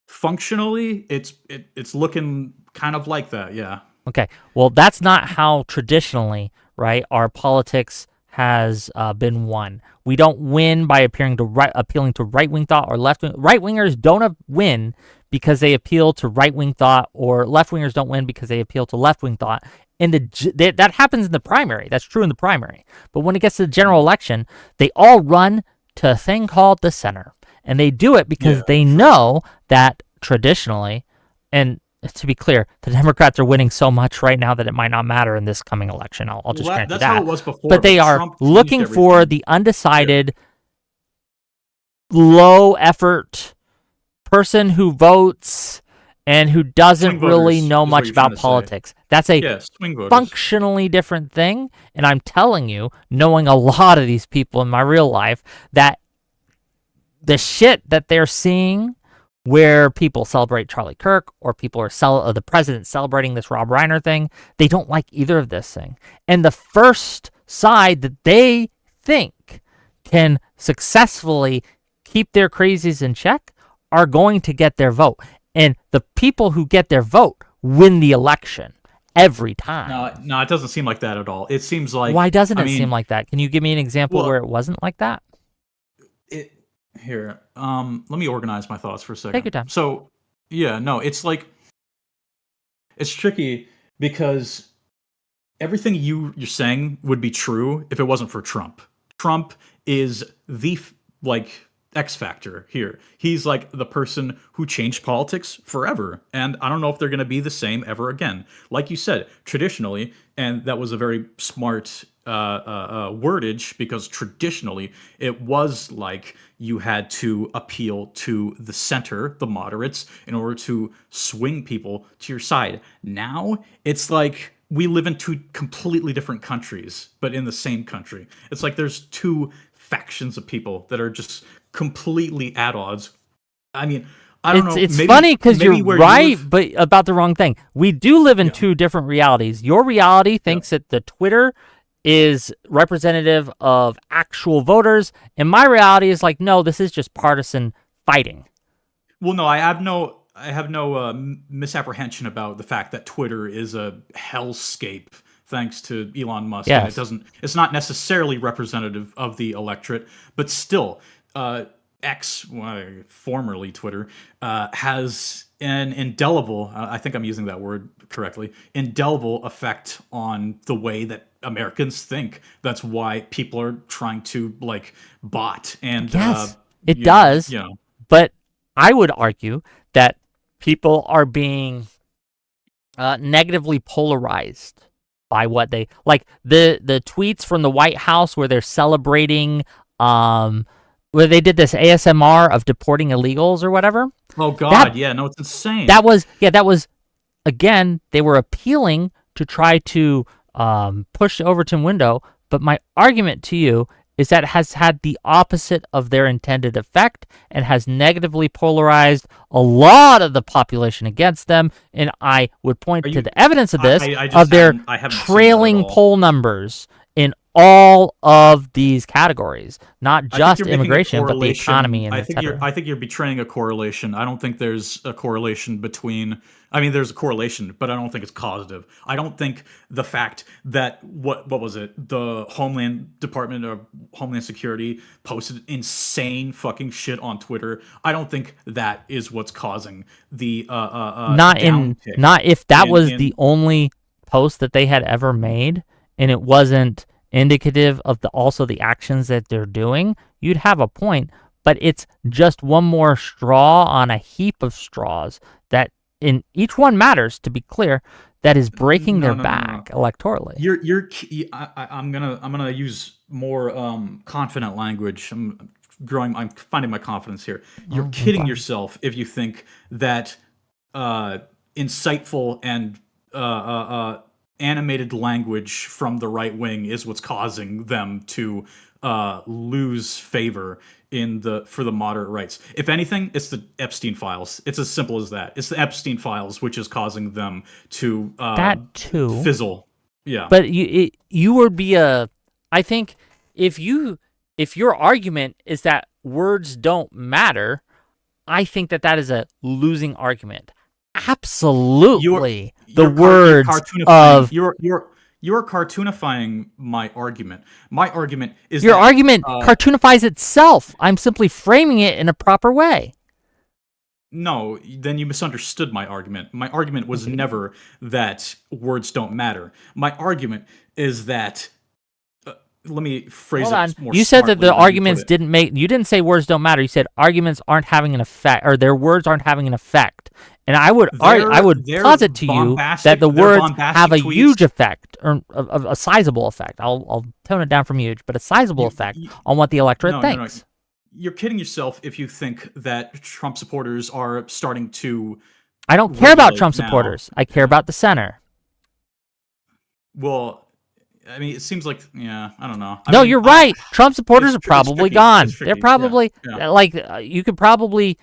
Functionally, it's looking kind of like that, yeah. Okay, well, that's not how traditionally, right, our politics has been won. We don't win by appealing to right-wing thought or left-wing. Right-wingers don't win because they appeal to right-wing thought, or left-wingers don't win because they appeal to left-wing thought. in that happens in the primary. That's true in the primary. But when it gets to the general election, they all run to a thing called the center. And they do it because they know that traditionally, and to be clear, the Democrats are winning so much right now that it might not matter in this coming election. I'll just grant you that. That's how it was before. But they are Trump looking for the undecided, low effort person who votes and who doesn't really know much about politics. That's a functionally different thing. And I'm telling you, knowing a lot of these people in my real life, that the shit that they're seeing where people celebrate Charlie Kirk or people are the president celebrating this Rob Reiner thing, they don't like either of this thing. And the first side that they think can successfully keep their crazies in check are going to get their vote. And the people who get their vote win the election every time. No, it doesn't seem like that at all. It seems like... Why doesn't it seem like that? Can you give me an example where it wasn't like that? Here, let me organize my thoughts for a second. Take your time. So, it's like... It's tricky because everything you're saying would be true if it wasn't for Trump. Trump is the, X factor here. He's like the person who changed politics forever. And I don't know if they're going to be the same ever again. Like you said, traditionally, and that was a very smart wordage, because traditionally it was like you had to appeal to the center, the moderates, in order to swing people to your side. Now it's like we live in two completely different countries, but in the same country. It's like there's two factions of people that are just completely at odds. I mean, I don't know. It's funny because you're right, but about the wrong thing. We do live in two different realities. Your reality thinks that the Twitter is representative of actual voters, and my reality is like, no, this is just partisan fighting. Well, no, I have no misapprehension about the fact that Twitter is a hellscape thanks to Elon Musk. Yes. And it's not necessarily representative of the electorate, but still, X, formerly Twitter, has an indelible, I think I'm using that word correctly, indelible effect on the way that Americans think. That's why people are trying to bot and yes, it does. But I would argue that people are being negatively polarized by what they like. The tweets from the White House where they're celebrating where they did this ASMR of deporting illegals or whatever. Oh God, it's insane. That was again, they were appealing to try to push the Overton window, but my argument to you is that it has had the opposite of their intended effect and has negatively polarized a lot of the population against them. And I would point to the evidence of this, of their trailing poll numbers in all of these categories, not just immigration, but the economy and I think you're betraying a correlation. I don't think there's a correlation between... I mean, there's a correlation, but I don't think it's causative. I don't think the fact that what was it? The Department of Homeland Security posted insane fucking shit on Twitter. I don't think that is what's causing the not if that was the only post that they had ever made, and it wasn't indicative of also the actions that they're doing, you'd have a point. But it's just one more straw on a heap of straws that, in each one matters, to be clear, that is breaking their back electorally. I'm gonna use more confident language. I'm finding my confidence here. You're kidding yourself if you think that insightful and animated language from the right wing is what's causing them to lose favor for the moderate rights. If anything, it's the Epstein files. It's as simple as that. It's the Epstein files which is causing them to that too fizzle. Yeah. But you would be I think if your argument is that words don't matter, I think that is a losing argument. Absolutely. You're cartoonifying my argument. My argument is your argument cartoonifies itself. I'm simply framing it in a proper way. No, then you misunderstood my argument. My argument was never that words don't matter. My argument is that, let me phrase Hold on. it more You said that smartly the than you put arguments it. didn't make. You didn't say words don't matter. You said arguments aren't having an effect, or their words aren't having an effect. And I would posit to you that the they're words have bombastic a huge tweets. effect, or a sizable effect. I'll tone it down from huge, but a sizable You, effect you on what the electorate no, no, no. thinks. You're kidding yourself if you think that Trump supporters are starting to I don't care about regulate Trump now. supporters. I care about the center. Well, I mean, it seems like, yeah, I don't know. I No, mean, you're right. Trump supporters are it's probably tricky. It's gone. They're tricky. Yeah, probably yeah. you could probably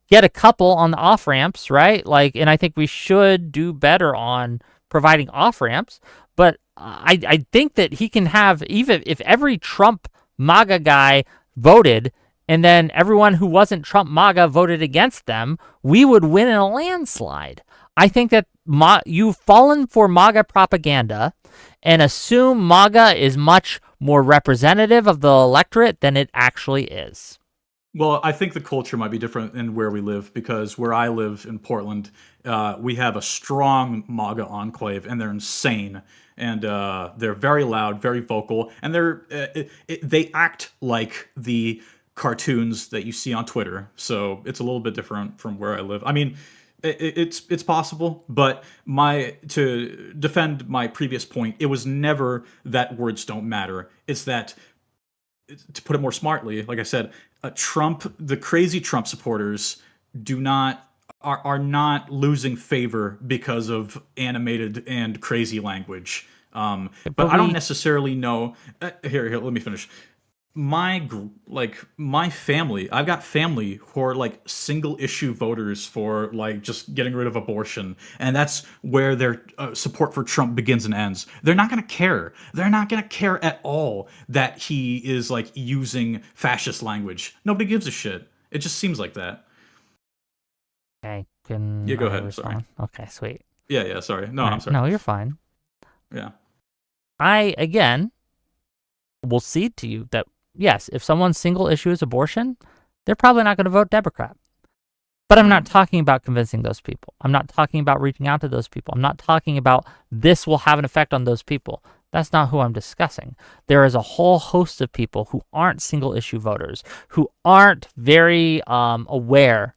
get a couple on the off ramps, right? Like, and I think we should do better on providing off ramps. But I think that he can have, even if every Trump MAGA guy voted, and then everyone who wasn't Trump MAGA voted against them, we would win in a landslide. I think that you've fallen for MAGA propaganda and assume MAGA is much more representative of the electorate than it actually is. Well, I think the culture might be different in where we live, because where I live in Portland, we have a strong MAGA enclave, and they're insane, and they're very loud, very vocal, and they act like the cartoons that you see on Twitter. So it's a little bit different from where I live. I mean, it's possible, but my to defend my previous point, it was never that words don't matter. It's that, to put it more smartly, like I said, the crazy Trump supporters do not are not losing favor because of animated and crazy language. But But I don't we necessarily know. Here, let me finish. My family, I've got family who are like single issue voters for like just getting rid of abortion, and that's where their support for Trump begins and ends. They're not going to care. They're not going to care at all that he is like using fascist language. Nobody gives a shit. It just seems like that. okay, Yeah, can go I ahead. Sorry. respond? Okay, sweet. Yeah, yeah. Sorry. No, All I'm right, sorry. no, you're fine. Yeah. I again will cede to you that yes, if someone's single issue is abortion, they're probably not going to vote Democrat. But I'm not talking about convincing those people. I'm not talking about reaching out to those people. I'm not talking about this will have an effect on those people. That's not who I'm discussing. There is a whole host of people who aren't single issue voters, who aren't very aware,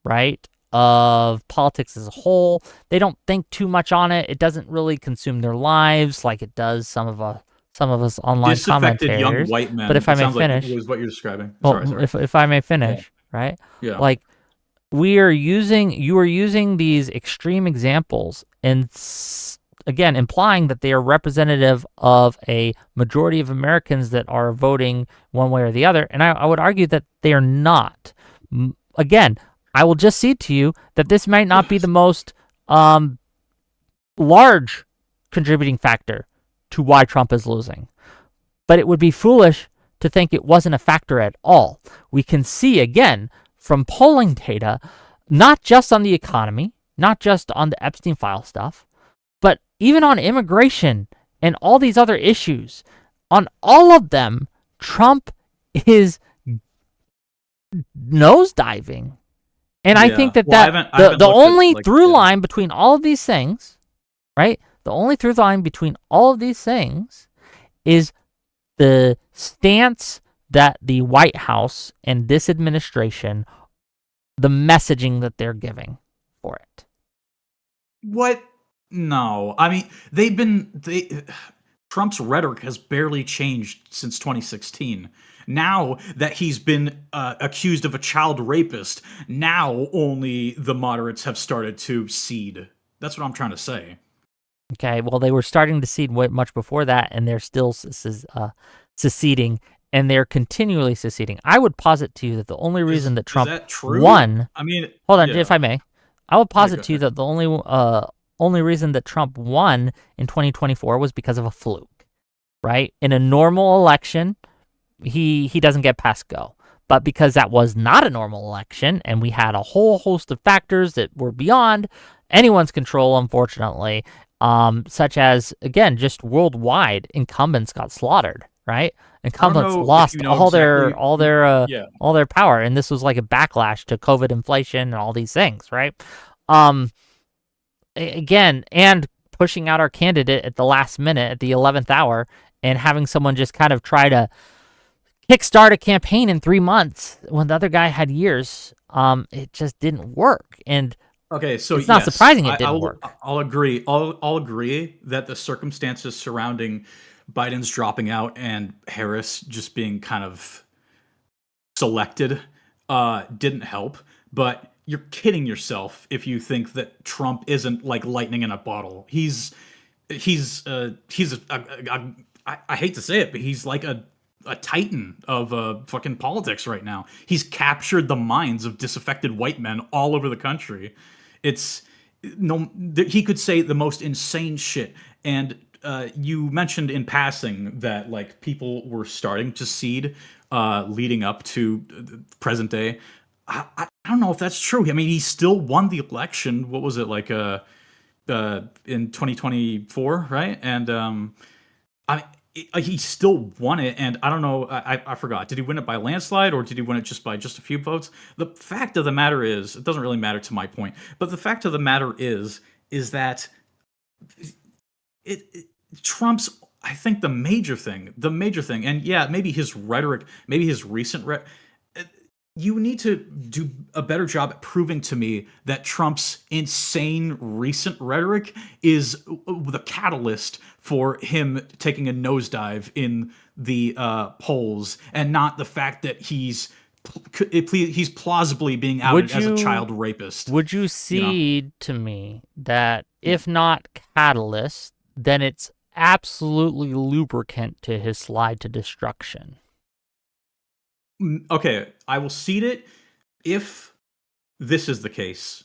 right, of politics as a whole. They don't think too much on it. It doesn't really consume their lives like it does some of us online Disaffected young commentators. white But men. if I It may sounds like finish, was what you're describing. well, Sorry, sorry. if I may Yeah. finish, right? Yeah. Like you are using these extreme examples and again implying that they are representative of a majority of Americans that are voting one way or the other, and I would argue that they are not. Again, I will just cede to you that this might not be the most large contributing factor to why Trump is losing, but it would be foolish to think it wasn't a factor at all. We can see again from polling data, not just on the economy, not just on the Epstein file stuff, but even on immigration and all these other issues. On all of them, Trump is nosediving. And I think Yeah. that, Well, I haven't the looked at only like, through yeah. line between all of these things, right? The only through line between all of these things is the stance that the White House and this administration, the messaging that they're giving for it. What? No. I mean, Trump's rhetoric has barely changed since 2016. Now that he's been accused of a child rapist, now only the moderates have started to cede. That's what I'm trying to say. Okay, well, they were starting to secede much before that, and they're still seceding, and they're continually seceding. I would posit to you that the only reason that Is Trump that true? won. I mean, Hold on, if yeah. I may, I will Yeah, posit go to you ahead. that the only reason that Trump won in 2024 was because of a fluke, right? In a normal election, he doesn't get past go. But because that was not a normal election, and we had a whole host of factors that were beyond anyone's control, unfortunately, such as, again, just worldwide, incumbents got slaughtered, right? I don't Incumbents know if lost you know exactly. Yeah. all their power, and this was like a backlash to COVID inflation and all these things, right? Um, again, and pushing out our candidate at the last minute, at the 11th hour, and having someone just kind of try to kickstart a campaign in 3 months when the other guy had years. It just didn't work, and Okay, so it's not yes, surprising it didn't work. I'll agree. I'll agree that the circumstances surrounding Biden's dropping out and Harris just being kind of selected didn't help. But you're kidding yourself if you think that Trump isn't like lightning in a bottle. I hate to say it, but he's like a titan of fucking politics right now. He's captured the minds of disaffected white men all over the country. It's no, he could say the most insane shit. And you mentioned in passing that like people were starting to cede leading up to present day. I don't know if that's true. I mean, he still won the election. What was it like? In 2024, right? And I he still won it, and I don't know. I forgot. Did he win it by landslide, or did he win it just by just a few votes? The fact of the matter is, it doesn't really matter to my point. But the fact of the matter is that it Trump's. I think the major thing, and yeah, maybe his rhetoric, maybe his recent you need to do a better job at proving to me that Trump's insane recent rhetoric is the catalyst for him taking a nosedive in the polls, and not the fact that he's plausibly being outed as a child rapist. Would you You know, cede to me that if not catalyst, then it's absolutely lubricant to his slide to destruction? okay, I will cede it if this is the case.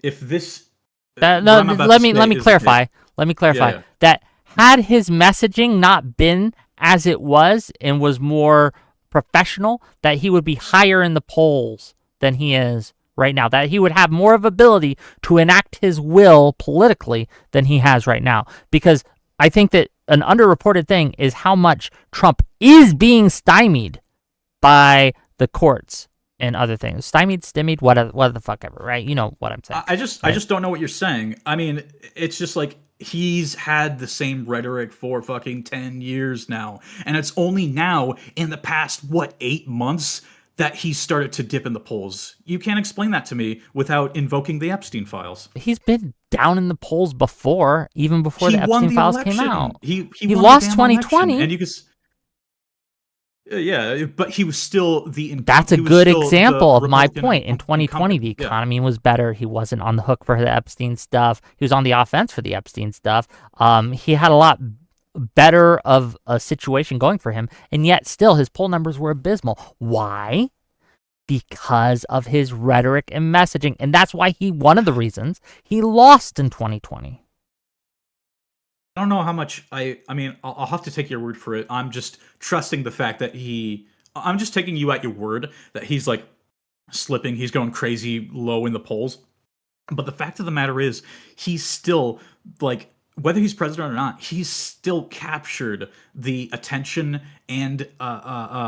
If this That, what no, I'm about to say let me is the case. clarify. Let me clarify Yeah, that had his messaging not been as it was and was more professional, that he would be higher in the polls than he is right now. That he would have more of ability to enact his will politically than he has right now. Because I think that an underreported thing is how much Trump is being stymied by the courts and other things. Stymied, stymied, what the fuck ever, right? You know what I'm saying. I just don't know what you're saying. I mean, it's just like he's had the same rhetoric for fucking 10 years now. And it's only now in the past, what, 8 months that he started to dip in the polls. You can't explain that to me without invoking the Epstein files. He's been down in the polls before, even before He the won Epstein the files came election. out. He won lost the damn 2020. election, and you could yeah, but he was still That's a he was good still the example of my Republican point. In 2020, incumbent. the Yeah. economy was better. He wasn't on the hook for the Epstein stuff. He was on the offense for the Epstein stuff. He had a lot better of a situation going for him, and yet still his poll numbers were abysmal. Why? Because of his rhetoric and messaging. And that's why one of the reasons he lost in 2020. I don't know how much I mean, I'll have to take your word for it. I'm just trusting the fact that I'm just taking you at your word that he's like slipping, he's going crazy low in the polls. But the fact of the matter is, he's still like, whether he's president or not, he's still captured the attention and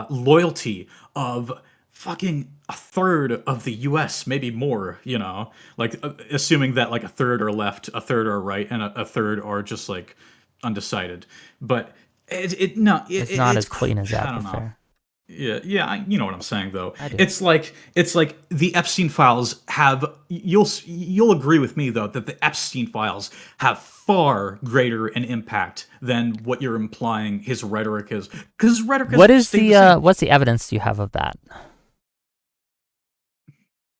loyalty of fucking a third of the U.S., maybe more. You know, like assuming that like a third are left, a third are right, and a third are just like undecided. But It's not as it's clean as I that, don't but know. fair. Yeah, you know what I'm saying though. I do. It's like the Epstein files have. You'll agree with me though that the Epstein files have far greater an impact than what you're implying his rhetoric is. Because his rhetoric has stayed the same. What's the evidence you have of that?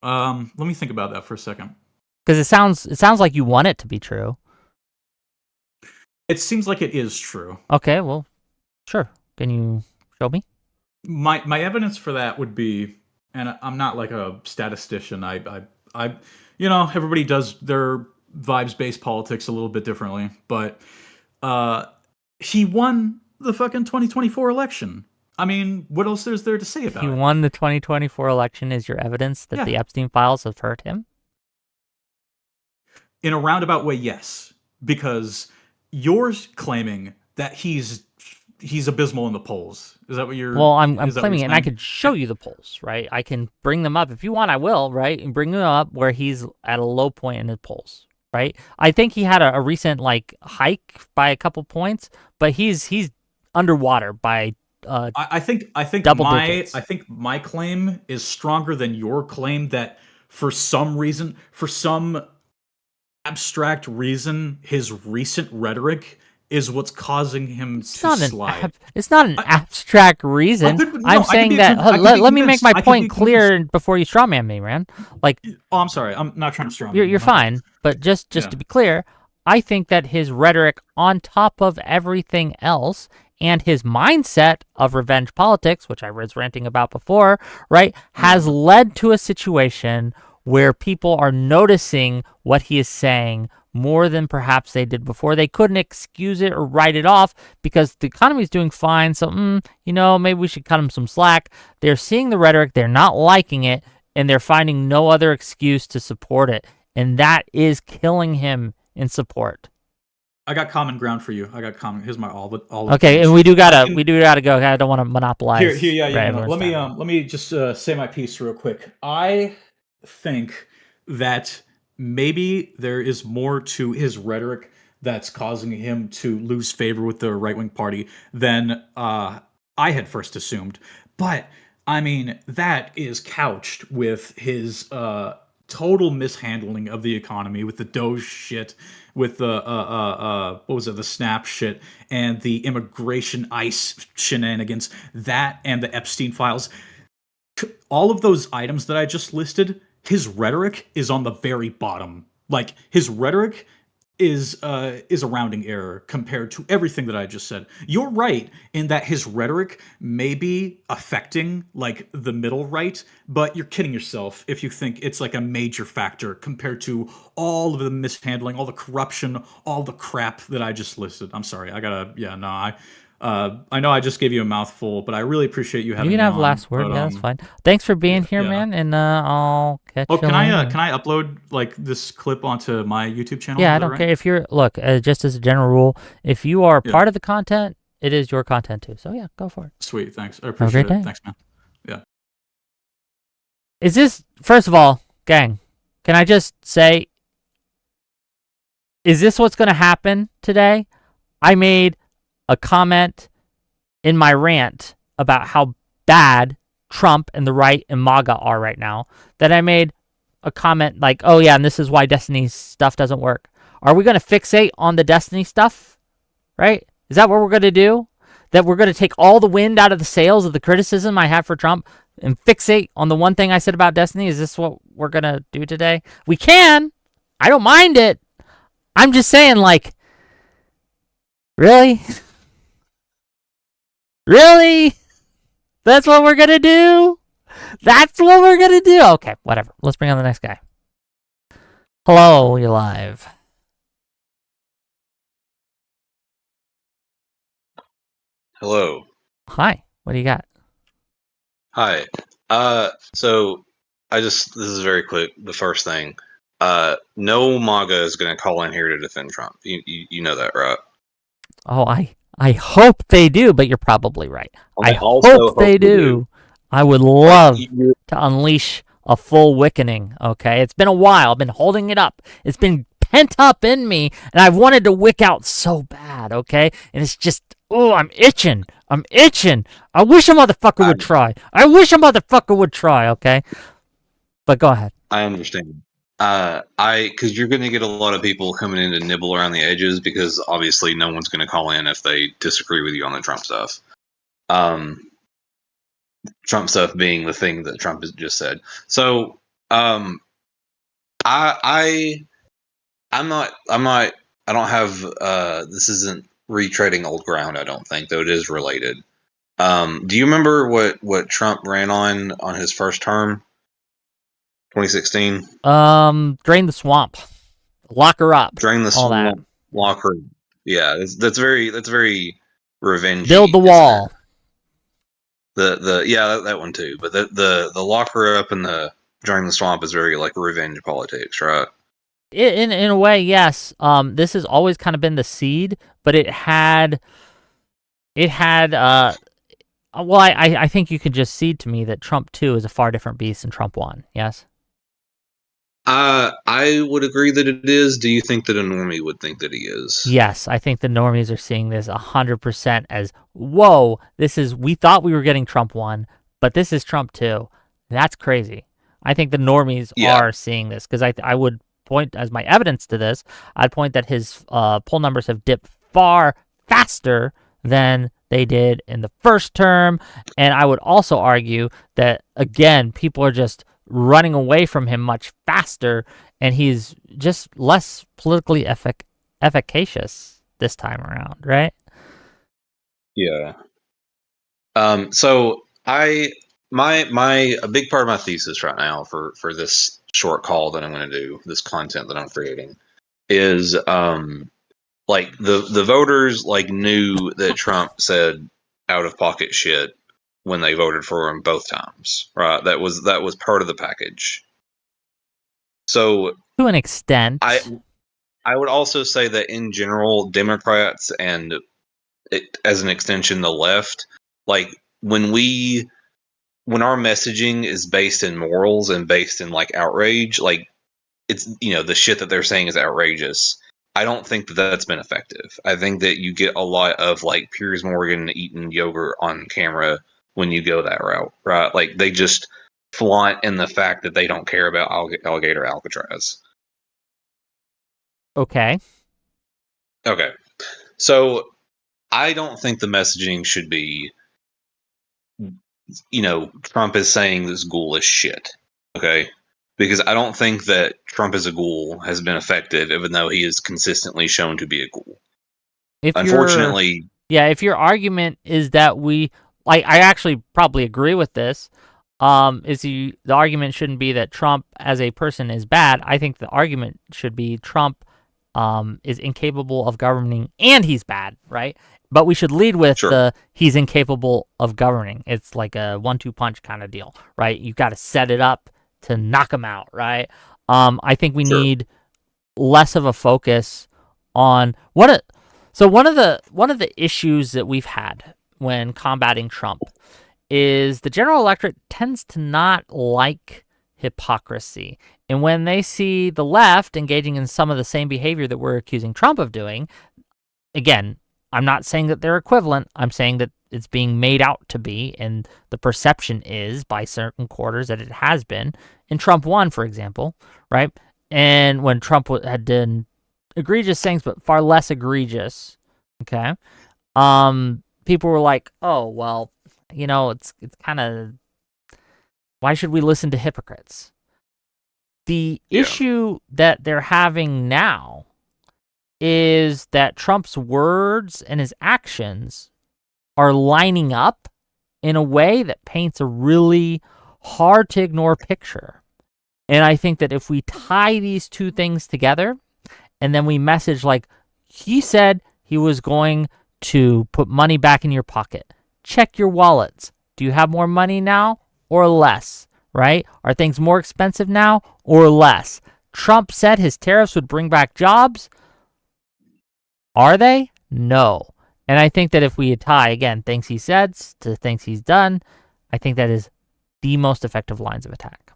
Let me think about that for a second. Because it sounds like you want it to be true. It seems like it is true. Okay, well, sure. Can you show me? My evidence for that would be, and I'm not like a statistician. I everybody does their vibes based politics a little bit differently, but he won the fucking 2024 election. I mean, what else is there to say about He it? won the 2024 election is your evidence that Yeah, the Epstein files have hurt him? in a roundabout way, yes, because you're claiming that he's he's abysmal in the polls. Is that what you're? Well, I'm Is that what you're claiming it, and I saying? could show you the polls, right? I can bring them up if you want. I will, right? And bring them up where he's at a low point in his polls, right? I think he had a recent like hike by a couple points, but he's underwater by double digits. I think my claim is stronger than your claim that for some reason, for some abstract reason, his recent rhetoric is what's causing him to slide. It's not an abstract reason. I'm saying that. Let me make my point clear before you strawman me, man. Like, oh, I'm sorry. I'm not trying to strawman. You're fine, but just to be clear, I think that his rhetoric, on top of everything else, and his mindset of revenge politics, which I was ranting about before, right, has led to a situation where people are noticing what he is saying more than perhaps they did before. They couldn't excuse it or write it off because the economy is doing fine. So, maybe we should cut him some slack. They're seeing the rhetoric. They're not liking it, and they're finding no other excuse to support it. And that is killing him in support. I got common ground for you. I got common. Here's my all. Okay, and we do gotta go. I don't want to monopolize. Let me just say my piece real quick. I think that maybe there is more to his rhetoric that's causing him to lose favor with the right-wing party than I had first assumed. But I mean, that is couched with his total mishandling of the economy, with the Doge shit, with the what was it, the Snap shit, and the immigration ICE shenanigans, that and the Epstein files. All of those items that I just listed, his rhetoric is on the very bottom. Like, his rhetoric is a rounding error compared to everything that I just said. You're right in that his rhetoric may be affecting like the middle right, but you're kidding yourself if you think it's like a major factor compared to all of the mishandling, all the corruption, all the crap that I just listed. I'm sorry. I know I just gave you a mouthful, but I really appreciate you having me on. You can have last word. Yeah, that's fine. Thanks for being here, man, and I'll catch you later. Can I upload like this clip onto my YouTube channel? Yeah, I don't care if you're just as a general rule, if you are part of the content, it is your content too. So yeah, go for it. Sweet, thanks. I appreciate it. Thanks, man. Yeah. Is this, first of all, gang? Can I just say, is this what's going to happen today? I made a comment in my rant about how bad Trump and the right and MAGA are right now, that I made a comment like, oh yeah, and this is why Destiny stuff doesn't work. Are we going to fixate on the Destiny stuff? Right? Is that what we're going to do? That we're going to take all the wind out of the sails of the criticism I have for Trump and fixate on the one thing I said about Destiny? Is this what we're going to do today? We can. I don't mind it. I'm just saying, like, really? Really? That's what we're gonna do? That's what we're gonna do? Okay, whatever. Let's bring on the next guy. Hello, you're live. Hello. Hi, what do you got? Hi. So this is very quick. The first thing, no MAGA is going to call in here to defend Trump. You know that, right? Oh, I hope they do, but you're probably right. Well, I hope they do. I would love to unleash a full wickening, okay? It's been a while. I've been holding it up. It's been pent up in me, and I've wanted to wick out so bad, okay? And it's just, I'm itching. I wish a motherfucker would try. Okay? But go ahead. I understand. Because you're going to get a lot of people coming in to nibble around the edges, because obviously no one's going to call in if they disagree with you on the Trump stuff. Trump stuff being the thing that Trump has just said. So, I don't have, this isn't retreading old ground, I don't think, though it is related. Do you remember what Trump ran on his first term? 2016. Drain the swamp, lock her up, drain the swamp, lock her. Yeah, that's very revenge. Build the wall. That one too. But the lock her up and the drain the swamp is very like revenge politics, right? In a way, yes. This has always kind of been the seed, but it had It had well, I think you could just see to me that Trump 2 is a far different beast than Trump 1. Yes. I would agree that it is. Do you think that a normie would think that he is? Yes, I think the normies are seeing this 100% as, whoa, we thought we were getting Trump 1, but this is Trump 2. That's crazy. I think the normies Yeah. are seeing this because I would point as my evidence to this, I'd point that his poll numbers have dipped far faster than they did in the first term. And I would also argue that, again, people are just running away from him much faster and he's just less politically efficacious this time around, right? Yeah. So a big part of my thesis right now for this short call that I'm going to do, this content that I'm creating, is like the voters like knew that Trump said out of pocket shit when they voted for him both times, right? That was part of the package. So To an extent. I would also say that in general, Democrats and as an extension, the left, like when our messaging is based in morals and based in like outrage, like it's, the shit that they're saying is outrageous. I don't think that that's been effective. I think that you get a lot of like Piers Morgan eating yogurt on camera when you go that route, right? Like they just flaunt in the fact that they don't care about alligator Alcatraz. Okay. So I don't think the messaging should be, Trump is saying this ghoulish shit. Okay. Because I don't think that Trump as a ghoul has been effective, even though he is consistently shown to be a ghoul. Unfortunately, if your argument is that I actually probably agree with this. The argument shouldn't be that Trump as a person is bad. I think the argument should be Trump is incapable of governing and he's bad, right? But we should lead with he's incapable of governing. It's like a 1-2 punch kind of deal, right? You've got to set it up to knock him out, right? I think we need less of a focus on one of the issues that we've had when combating Trump is the general electorate tends to not like hypocrisy. And when they see the left engaging in some of the same behavior that we're accusing Trump of doing, again, I'm not saying that they're equivalent. I'm saying that it's being made out to be, and the perception is by certain quarters that it has been. In Trump 1, for example, right? And when Trump had done egregious things, but far less egregious, okay? People were like, oh, well, it's kind of, why should we listen to hypocrites? The issue that they're having now is that Trump's words and his actions are lining up in a way that paints a really hard to ignore picture. And I think that if we tie these two things together and then we message like, he said he was going to put money back in your pocket. Check your wallets. Do you have more money now or less, right? Are things more expensive now or less? Trump said his tariffs would bring back jobs. Are they? No. And I think that if we tie, again, things he said to things he's done, I think that is the most effective lines of attack.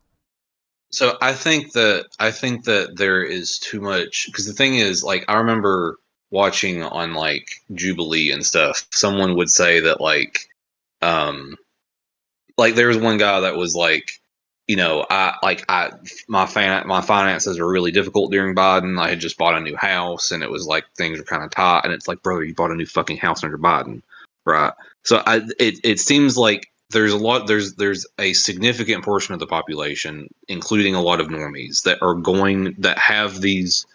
So I think that there is too much, because the thing is, like, I remember watching on like Jubilee and stuff, someone would say that like there was one guy that was like, my finances were really difficult during Biden. I had just bought a new house and it was like things were kind of tight, and it's like, brother, you bought a new fucking house under Biden, right? So it seems like there's a significant portion of the population, including a lot of normies, that have these,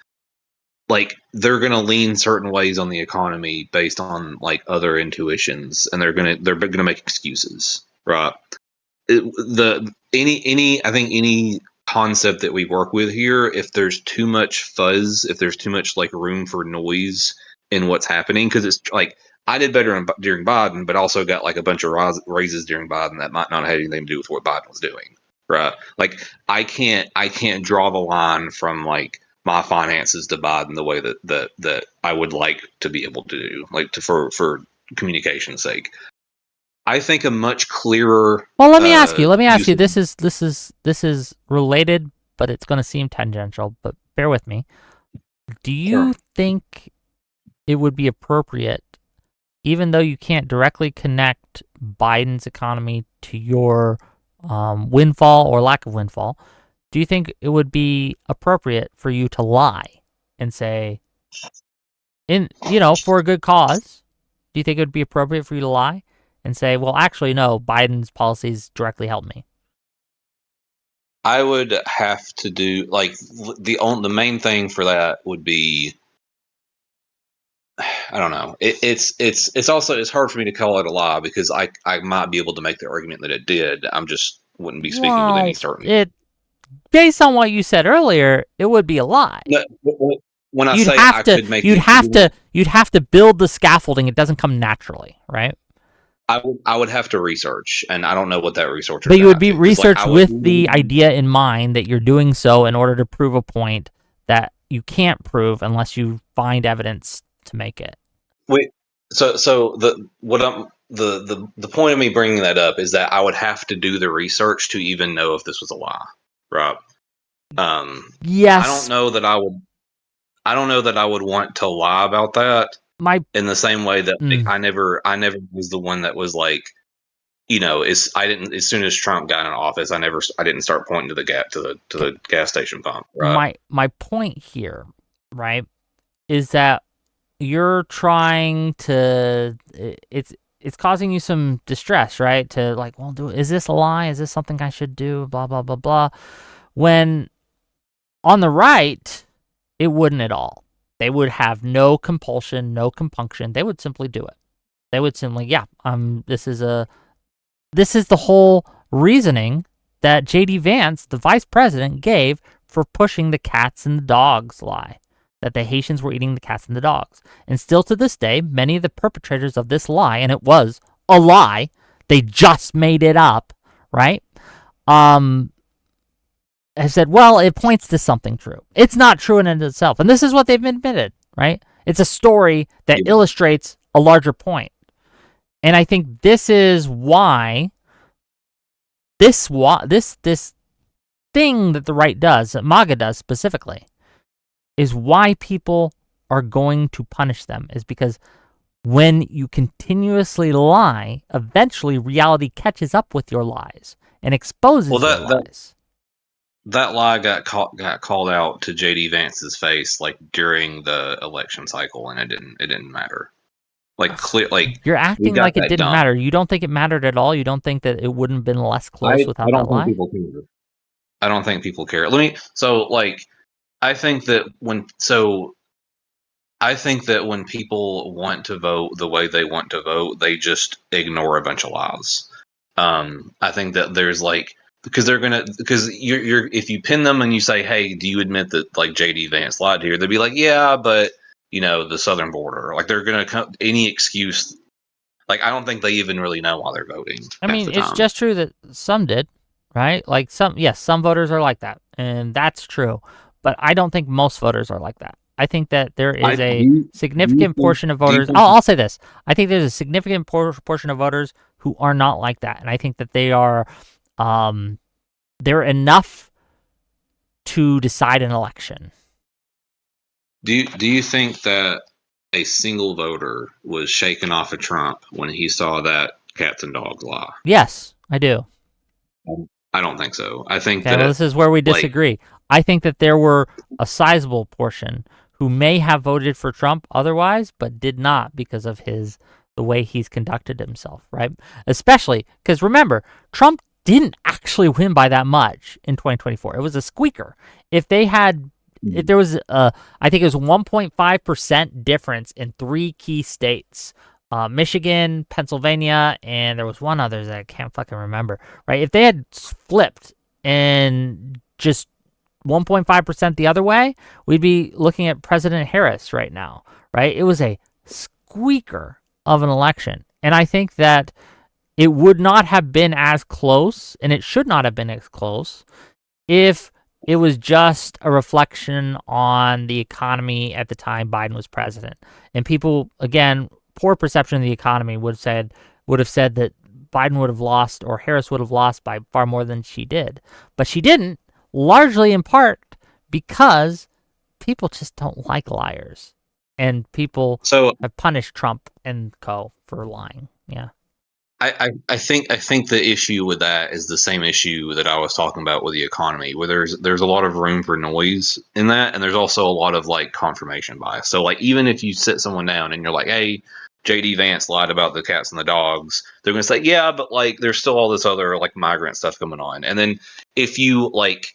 like, they're going to lean certain ways on the economy based on like other intuitions, and they're going to make excuses, right? I think any concept that we work with here, if there's too much fuzz, if there's too much like room for noise in what's happening, because it's like, I did better during Biden, but also got like a bunch of raises during Biden that might not have anything to do with what Biden was doing, right? Like I can't draw the line from like my finances to Biden the way that I would like to be able to do, like for communication's sake. I think a much clearer. Well, let me ask you. usage- This is related, but it's going to seem tangential. But bear with me. Do you Sure. think it would be appropriate, even though you can't directly connect Biden's economy to your windfall or lack of windfall, do you think it would be appropriate for you to lie and say, for a good cause? Do you think it would be appropriate for you to lie and say, well, actually, no, Biden's policies directly help me? I would have to do the main thing for that would be, I don't know. It's also it's hard for me to call it a lie because I might be able to make the argument that it did. I'm just wouldn't be speaking with any certainty. Based on what you said earlier, it would be a lie. No, when I say I could make, you'd have to build the scaffolding. It doesn't come naturally, right? I would have to research, and I don't know what that research. But you would be research with the idea in mind that you're doing so in order to prove a point that you can't prove unless you find evidence to make it. Wait, so the point of me bringing that up is that I would have to do the research to even know if this was a lie, Rob. Yes. I don't know that I would want to lie about that. In the same way that I never was the one that was like, as soon as Trump got in office, I didn't start pointing to the gas station pump. Right? My point here, right, is that you're trying to it's causing you some distress, right? To like, well, is this a lie? Is this something I should do? Blah blah blah blah. When on the right, it wouldn't at all. They would have no compulsion, no compunction. They would simply do it. They would simply, this is the whole reasoning that J.D. Vance, the vice president, gave for pushing the cats and the dogs lie, that the Haitians were eating the cats and the dogs. And still to this day, many of the perpetrators of this lie, and it was a lie, they just made it up, right? Has said, well, it points to something true. It's not true in and of itself. And this is what they've admitted, right? It's a story that illustrates a larger point. And I think this is why this thing that the right does, that MAGA does specifically, is why people are going to punish them, is because when you continuously lie, eventually reality catches up with your lies and exposes your lies. That lie got called out to J.D. Vance's face during the election cycle, and it didn't matter. You're acting like it didn't matter. You don't think it mattered at all? You don't think that it wouldn't have been less close without that lie? I don't think people care. I think that when people want to vote the way they want to vote, they just ignore a bunch of lies. I think that there's because you're if you pin them and you say, hey, do you admit that J.D. Vance lied here? They'd be like, yeah, but the southern border. They're gonna come any excuse. I don't think they even really know why they're voting. I mean, it's just true that some did, right? Some voters are like that, and that's true. But I don't think most voters are like that. I think that there is a significant portion of voters. I'll say this. I think there's a significant portion of voters who are not like that, and I think that they are. They're enough to decide an election. Do you think that a single voter was shaken off of Trump when he saw that cats and dogs lie? Yes, I do. I don't think so. I think this is where we disagree. I think that there were a sizable portion who may have voted for Trump otherwise, but did not because of the way he's conducted himself, right? Especially because remember, Trump didn't actually win by that much in 2024. It was a squeaker. If there was I think it was 1.5% difference in 3 key states, Michigan, Pennsylvania, and there was one other that I can't fucking remember, right? If they had flipped and just 1.5% the other way, we'd be looking at President Harris right now, right? It was a squeaker of an election. And I think that it would not have been as close, and it should not have been as close, if it was just a reflection on the economy at the time Biden was president. And people, again, poor perception of the economy would have said that Biden would have lost or Harris would have lost by far more than she did. But she didn't, largely in part because people just don't like liars. And people So have punished Trump and co. for lying. Yeah. I think the issue with that is the same issue that I was talking about with the economy, where there's a lot of room for noise in that, and there's also a lot of like confirmation bias. So like even if you sit someone down and you're like, hey, JD Vance lied about the cats and the dogs, they're gonna say, yeah, but like there's still all this other like migrant stuff going on. And then if you like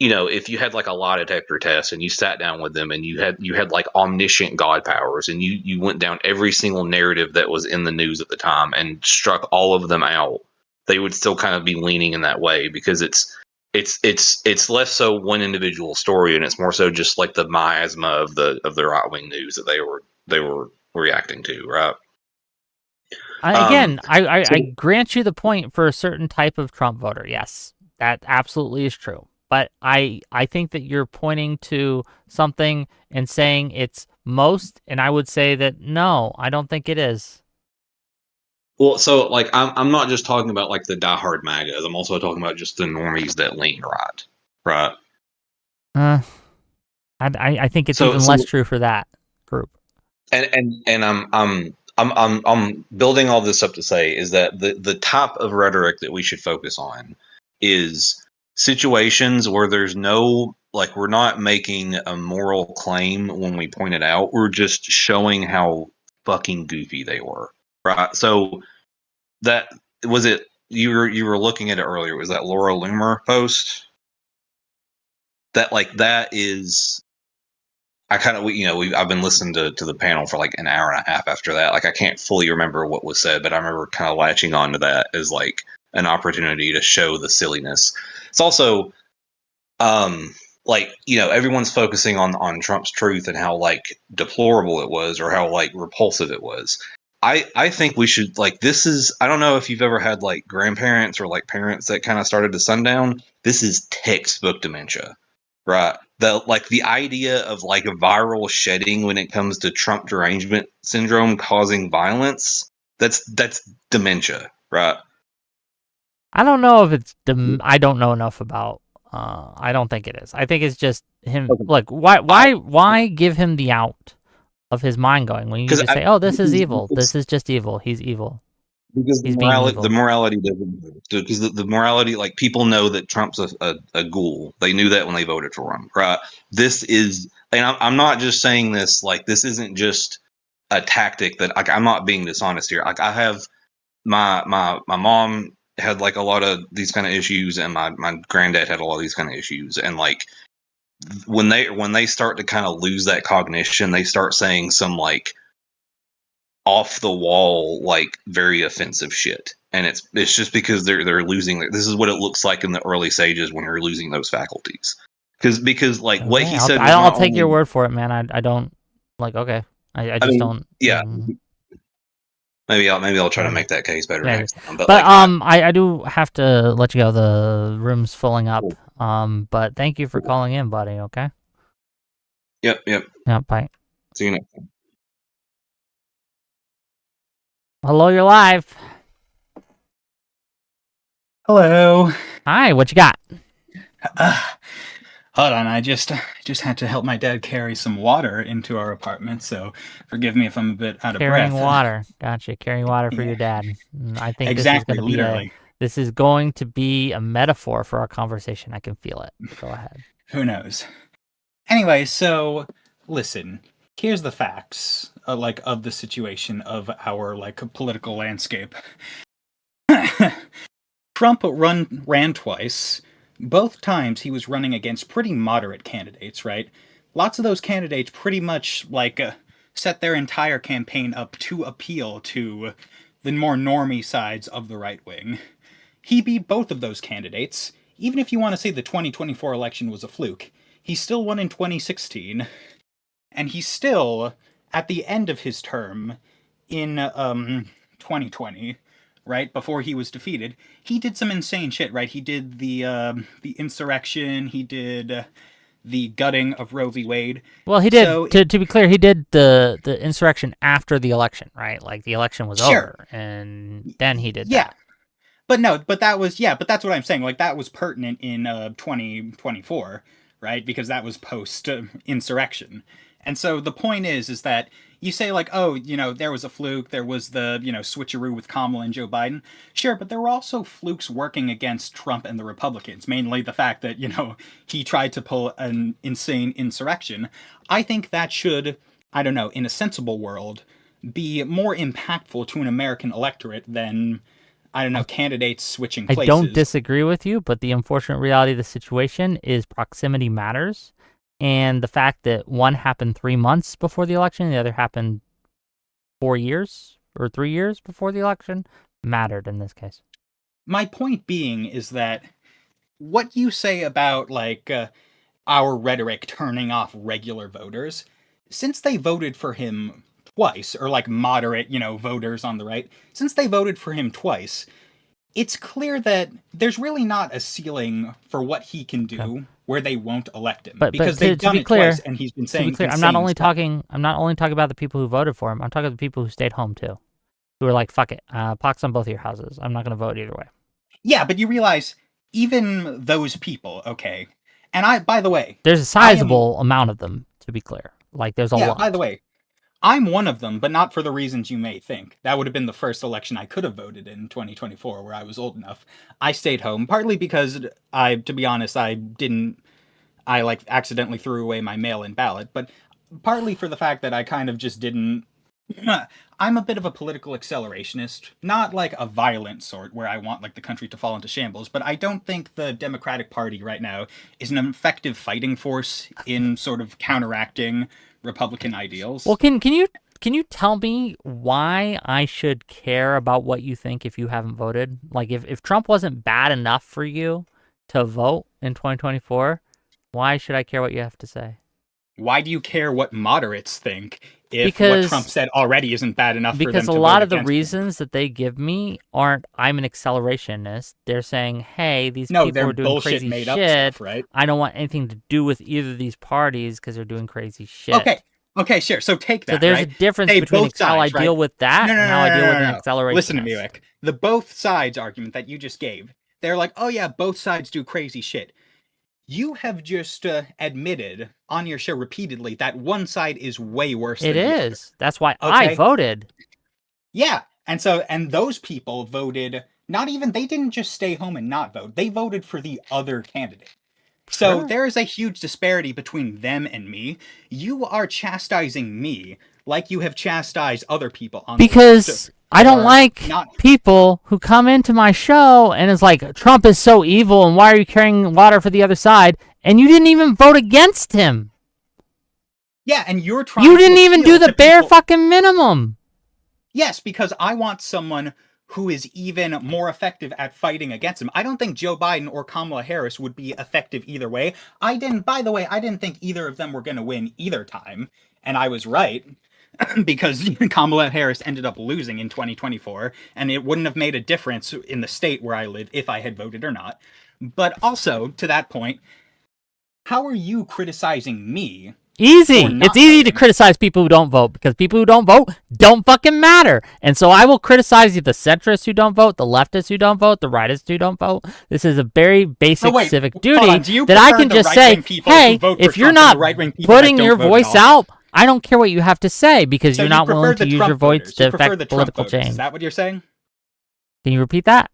if you had like a lie detector test and you sat down with them and you had like omniscient god powers and you went down every single narrative that was in the news at the time and struck all of them out, they would still kind of be leaning in that way because it's less so one individual story and it's more so just like the miasma of the right wing news that they were reacting to, right? Again, I So grant you the point for a certain type of Trump voter. Yes, that absolutely is true. But I think that you're pointing to something and saying it's most, and I would say that no, I don't think it is. Well, so like I'm not just talking about like the diehard MAGAs. I'm also talking about just the normies that lean right, right. Uh, I think it's So even less true for that group. and I'm building all this up to say is that the type of rhetoric that we should focus on is situations where there's no like we're not making a moral claim when we point it out. We're just showing how fucking goofy they were, right? So that was it. You were looking at it earlier. Was that Laura Loomer post? That is. I kind of I've been listening to the panel for like an hour and a half after that. Like I can't fully remember what was said, but I remember kind of latching onto that as like an opportunity to show the silliness. It's also like everyone's focusing on Trump's truth and how like deplorable it was or how like repulsive it was. I think we should like this is I don't know if you've ever had like grandparents or like parents that kind of started to sundown. This is textbook dementia, right? The idea of like a viral shedding when it comes to Trump derangement syndrome causing violence, that's dementia, right? I don't know if it's I don't know enough about. I don't think it is. I think it's just him. Okay. Look, why give him the out of his mind going when you can Because just say, "Oh, this is evil. because This is just evil. He's evil. because He's being the evil." morality doesn't move. Because the morality, like people know that Trump's a ghoul. They knew that when they voted for him, right? This is, and I'm not just saying this like this isn't just a tactic that like I'm not being dishonest here. Like I have my mom had like a lot of these kind of issues, and my granddad had a lot of these kind of issues, and like when they start to kind of lose that cognition, they start saying some like off the wall, like very offensive shit. And it's just because they're losing. This is what it looks like in the early stages when you're losing those faculties. Because like what Okay, he I'll said was I'll not take your only. word for it, man. I don't like. Okay, I I just mean, don't. yeah, Mm, maybe I'll try to whatever. make that case better Yeah, next time. But but like, I do have to let you go. The room's filling up. But thank you for calling in, buddy. Okay. yep. Yeah. Bye. See you next time. Hello, you're live. Hello. Hi. What you got? Hold on, I just had to help my dad carry some water into our apartment, so forgive me if I'm a bit out of breath. Carrying water. Gotcha. Carrying water for Yeah. your dad. I think Exactly, literally. this is going to be a metaphor for our conversation. I can feel it. Go ahead. Who knows? Anyway, so listen. Here's the facts, like of the situation of our like political landscape. Trump ran twice. Both times he was running against pretty moderate candidates, right? Lots of those candidates pretty much like set their entire campaign up to appeal to the more normie sides of the right wing. He beat both of those candidates. Even if you want to say the 2024 election was a fluke, he still won in 2016. And he's still, at the end of his term, in 2020, right, before he was defeated, he did some insane shit, right? He did the insurrection, he did the gutting of Roe v. Wade. Well, he did. So To be clear, he did the insurrection after the election, right? Like the election was over, and then he did that. But no, but that was but that's what I'm saying. Like that was pertinent in 2024, right? Because that was post insurrection. And so the point is that you say like, oh, there was a fluke, there was the, switcheroo with Kamala and Joe Biden. Sure, but there were also flukes working against Trump and the Republicans, mainly the fact that, he tried to pull an insane insurrection. I think that should, I don't know, in a sensible world, be more impactful to an American electorate than, I don't know, candidates switching places. I don't disagree with you, but the unfortunate reality of the situation is proximity matters. And the fact that one happened 3 months before the election, the other happened 4 years or 3 years before the election mattered in this case. My point being is that what you say about, like, our rhetoric turning off regular voters, since they voted for him twice, or like moderate, voters on the right, since they voted for him twice, it's clear that there's really not a ceiling for what he can do where they won't elect him. Because they've done it twice, and he's been saying I'm not only talking about the people who voted for him. I'm talking about the people who stayed home too, who were like, "Fuck it, pox on both of your houses. I'm not going to vote either way." Yeah, but you realize even those people, okay. And by the way, there's a sizable amount of them. To be clear, like there's a lot. By the way, I'm one of them, but not for the reasons you may think. That would have been the first election I could have voted in 2024, where I was old enough. I stayed home, partly because to be honest, I accidentally threw away my mail-in ballot, but partly for the fact that I kind of just didn't. I'm a bit of a political accelerationist, not like a violent sort where I want like the country to fall into shambles, but I don't think the Democratic Party right now is an effective fighting force in sort of counteracting Republican ideals. Well, can you tell me why I should care about what you think if you haven't voted? Like if Trump wasn't bad enough for you to vote in 2024, why should I care what you have to say? Why do you care what moderates think if what Trump said already isn't bad enough for them to vote against? Because a lot of the reasons that they give me aren't, I'm an accelerationist. They're saying, hey, these people are doing crazy shit. Stuff, right? I don't want anything to do with either of these parties because they're doing crazy shit. Okay, sure. So take that, So there's a difference between how I deal with that and how I deal with an acceleration. Listen to me, Rick. The both sides argument that you just gave, they're like, oh yeah, both sides do crazy shit. You have just admitted on your show repeatedly that one side is way worse than the other. It is. That's why I voted. Yeah. And those people voted, they didn't just stay home and not vote. They voted for the other candidate. So there is a huge disparity between them and me. You are chastising me like you have chastised other people on because I don't like people who come into my show and is like, Trump is so evil and why are you carrying water for the other side? And you didn't even vote against him. Yeah, and you're trying You didn't even do the bare fucking minimum. Yes, because I want someone who is even more effective at fighting against him. I don't think Joe Biden or Kamala Harris would be effective either way. By the way, I didn't think either of them were going to win either time. And I was right. Because Kamala Harris ended up losing in 2024, and it wouldn't have made a difference in the state where I live if I had voted or not. But also, to that point, how are you criticizing me? Easy. It's easy to criticize people who don't vote, because people who don't vote don't fucking matter. And so I will criticize you, the centrists who don't vote, the leftists who don't vote, the rightists who don't vote. This is a very basic civic duty that I can just say, hey, if you're not putting your voice out, I don't care what you have to say because you're not willing to use your voice to affect political change. Is that what you're saying? Can you repeat that?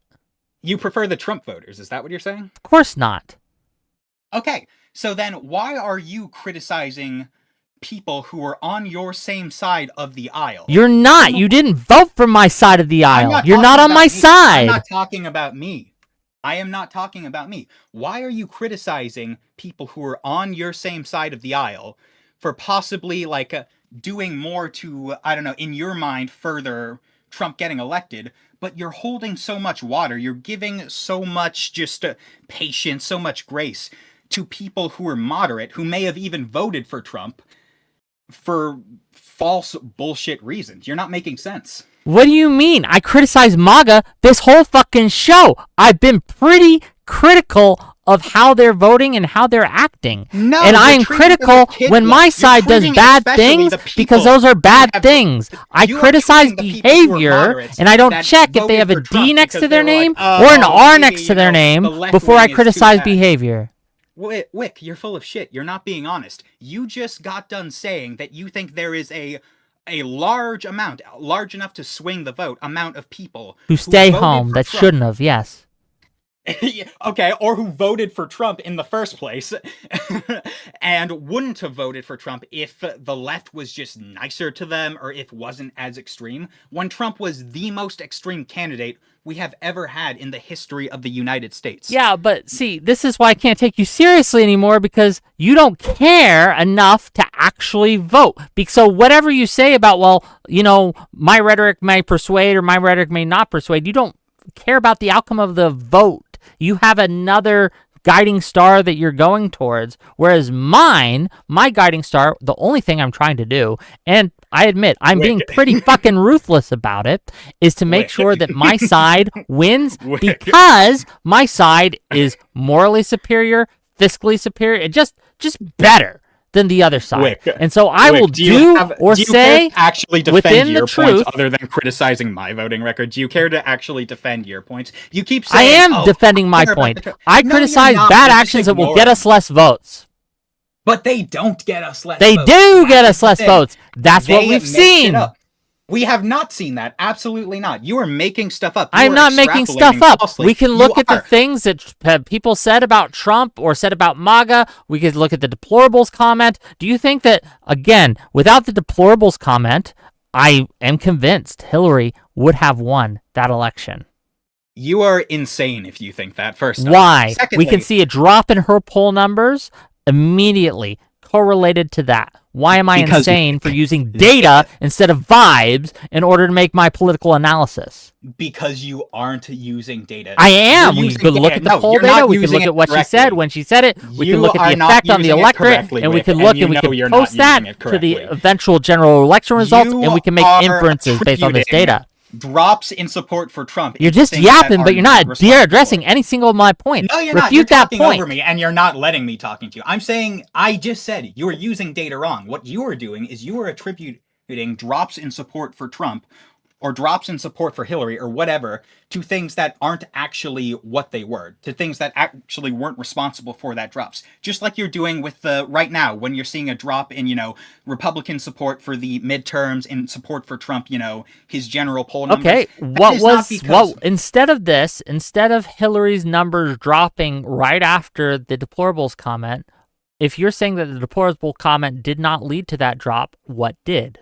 You prefer the Trump voters. Is that what you're saying? Of course not. Okay. So then why are you criticizing people who are on your same side of the aisle? You're not. You didn't vote for my side of the aisle. You're not on my side. I'm not talking about me. I am not talking about me. Why are you criticizing people who are on your same side of the aisle for possibly doing more to, I don't know, in your mind, further Trump getting elected, but you're holding so much water, you're giving so much just patience, so much grace to people who are moderate, who may have even voted for Trump for false bullshit reasons. You're not making sense. What do you mean? I criticize MAGA this whole fucking show. I've been pretty critical of how they're voting and how they're acting. No, and I am you're treating them critical as kid when gloves. my You're side does treating bad especially things the because people those are bad who have- things. I you are criticize treating the people who are behavior, moderates and I don't that check if they have a voted for D Trump next to because their they were like, name or an "Oh, R maybe, next to their name the left before I wing is too criticize bad." behavior. Wick, you're full of shit. You're not being honest. You just got done saying that you think there is a large amount, large enough to swing the vote, amount of people Who stay voted home for that Trump. shouldn't have, yes. Okay, or who voted for Trump in the first place and wouldn't have voted for Trump if the left was just nicer to them or if wasn't as extreme, when Trump was the most extreme candidate we have ever had in the history of the United States. Yeah, but see, this is why I can't take you seriously anymore, because you don't care enough to actually vote. So whatever you say about, well, you know, my rhetoric may persuade or my rhetoric may not persuade, you don't care about the outcome of the vote. You have another guiding star that you're going towards, whereas my guiding star, the only thing I'm trying to do, and I admit I'm being pretty fucking ruthless about it, is to make sure that my side wins because my side is morally superior, fiscally superior, and just better than the other side. And so I will do or say actually defend within your the truth, points other than criticizing my voting record. Do you care to actually defend your points? You keep I saying, am defending my point. I No, criticize you're not. bad You're just actions that will ignoring get us less votes. But they don't get us less They votes. do get That's us the less thing. votes. That's what They we've mix it seen. up. We have not seen that. Absolutely not. You are making stuff up. You I'm are not making extrapolating stuff up. falsely. We can look You at the are. things that people said about Trump or said about MAGA. We could look at the deplorables comment. Do you think that, again, without the deplorables comment, I am convinced Hillary would have won that election? You are insane if you think that, first off. Why? Secondly, We can see a drop in her poll numbers immediately correlated to that. Why am I Because- insane for using data instead of vibes in order to make my political analysis? because you aren't using data. I am. You're We using could look data. at the No, poll you're data. not We could using look it at what she correctly. said when she said it. We You could look at are the not effect on the using it electorate, correctly, and we Wick, could and look you and we know could you're not post that using it to the correctly. eventual general election results, You and we can make are inferences based on this attributing data. Drops in support for Trump. You're into just things that yapping, are but you're not responsible. addressing any single of my points. No, you're not. Refute You're that talking point. over me, and you're not letting me talking to you. I'm saying I just said you are using data wrong. What you are doing is you are attributing drops in support for Trump or drops in support for Hillary or whatever to things that aren't actually what they were, to things that actually weren't responsible for that drops. Just like you're doing with the right now when you're seeing a drop in, Republican support for the midterms and support for Trump, his general poll numbers. Okay, instead of Hillary's numbers dropping right after the deplorables comment, if you're saying that the deplorable comment did not lead to that drop, what did?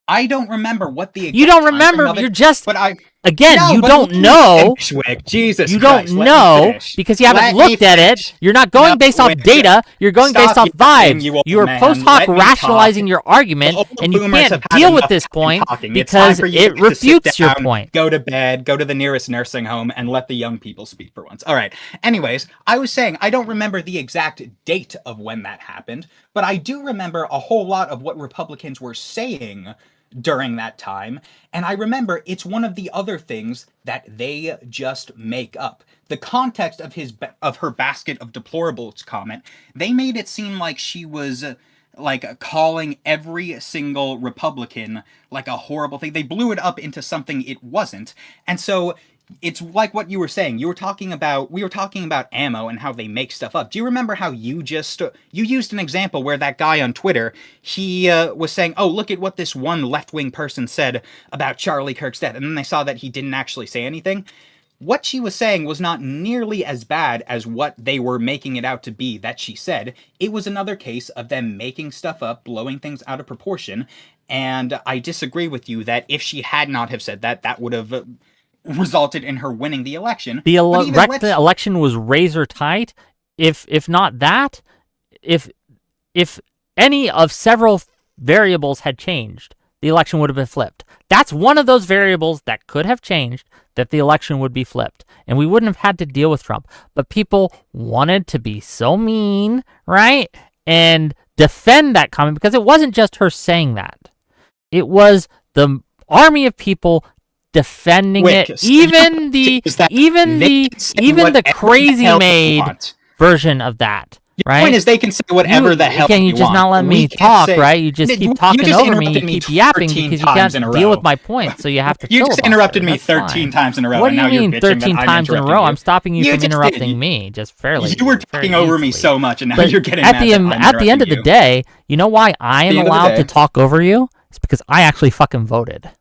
I don't remember what the You don't exact remember. timeframe of it, You're just but I again. No, you but don't let me know. finish, Wick. Jesus You Christ, don't let me know finish. because you haven't Let looked me at it. finish. You're not going No, based off Wick. data. You're going based Stop off yapping, vibes. you old You are man. post hoc Let me rationalizing talk. your argument, The old and you boomers can't have had deal with enough this time point talking. It's time because for you it to sit refutes your down, point. Go to bed, go to the nearest nursing home, and let the young people speak for once. All right. Anyways, I was saying I don't remember the exact date of when that happened, but I do remember a whole lot of what Republicans were saying during that time, and I remember it's one of the other things that they just make up. The context of her basket of deplorables comment, they made it seem like she was like calling every single Republican like a horrible thing. They blew it up into something it wasn't. And so it's like what you were saying. We were talking about ammo and how they make stuff up. Do you remember how you used an example where that guy on Twitter, he was saying, oh, look at what this one left-wing person said about Charlie Kirk's death. And then they saw that he didn't actually say anything. What she was saying was not nearly as bad as what they were making it out to be that she said. It was another case of them making stuff up, blowing things out of proportion. And I disagree with you that if she had not have said that, that would have resulted in her winning the election. The election was razor tight. If not that, if any of several variables had changed, the election would have been flipped. That's one of those variables that could have changed, that the election would be flipped, and we wouldn't have had to deal with Trump. But people wanted to be so mean, right? And defend that comment because it wasn't just her saying that. It was the army of people defending Wick, it. so Even the is that even they the can say even the whatever the crazy hell they made want. version of that. Your Right? point is they can say whatever the hell Again, you they just want. not let We me can't talk, say- right? You just keep You talking just over me. You interrupted me keep yapping 13 because you times can't in a deal row. with my point, so you have to You just filibuster. interrupted me That's 13 fine. times in a row, What and do now you you're mean bitching 13 that I'm times in a interrupting row? you. I'm stopping you You from just interrupting did. me just fairly. You were very talking over me easily. so much, and now But you're getting at mad the that I'm at the end of the interrupting day, you know why I am the end of the allowed to day. talk over you? It's because I actually fucking voted.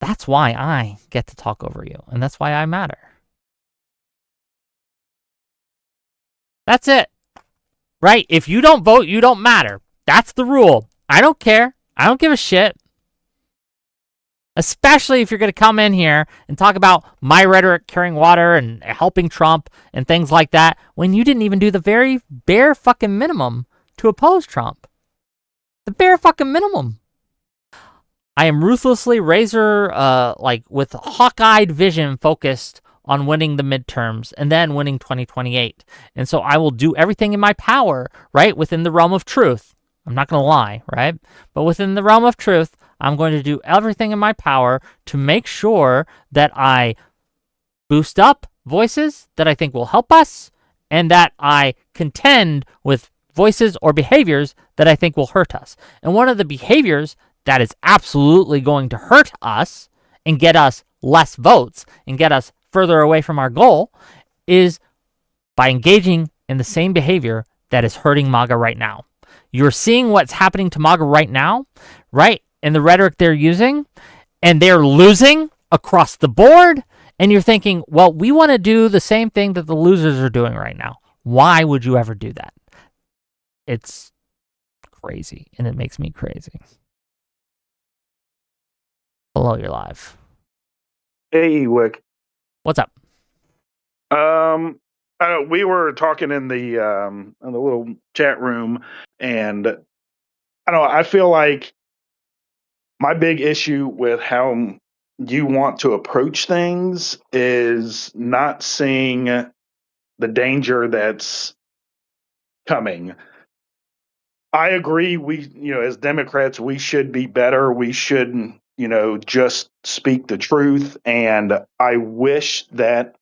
That's why I get to talk over you, and that's why I matter. That's it. Right? If you don't vote, you don't matter. That's the rule. I don't care. I don't give a shit. Especially if you're going to come in here and talk about my rhetoric carrying water and helping Trump and things like that when you didn't even do the very bare fucking minimum to oppose Trump. The bare fucking minimum. I am ruthlessly with hawk-eyed vision focused on winning the midterms and then winning 2028. And so I will do everything in my power, right, within the realm of truth. I'm not going to lie, right? But within the realm of truth, I'm going to do everything in my power to make sure that I boost up voices that I think will help us and that I contend with voices or behaviors that I think will hurt us. And one of the behaviors that is absolutely going to hurt us and get us less votes and get us further away from our goal is by engaging in the same behavior that is hurting MAGA right now. You're seeing what's happening to MAGA right now, right? And the rhetoric they're using, and they're losing across the board. And you're thinking, well, we want to do the same thing that the losers are doing right now. Why would you ever do that? It's crazy, and it makes me crazy. Hello, you're live. Hey, Wick. What's up? We were talking in the little chat room, and I don't know. I feel like my big issue with how you want to approach things is not seeing the danger that's coming. I agree. As Democrats, we should be better. We should, just speak the truth. And I wish that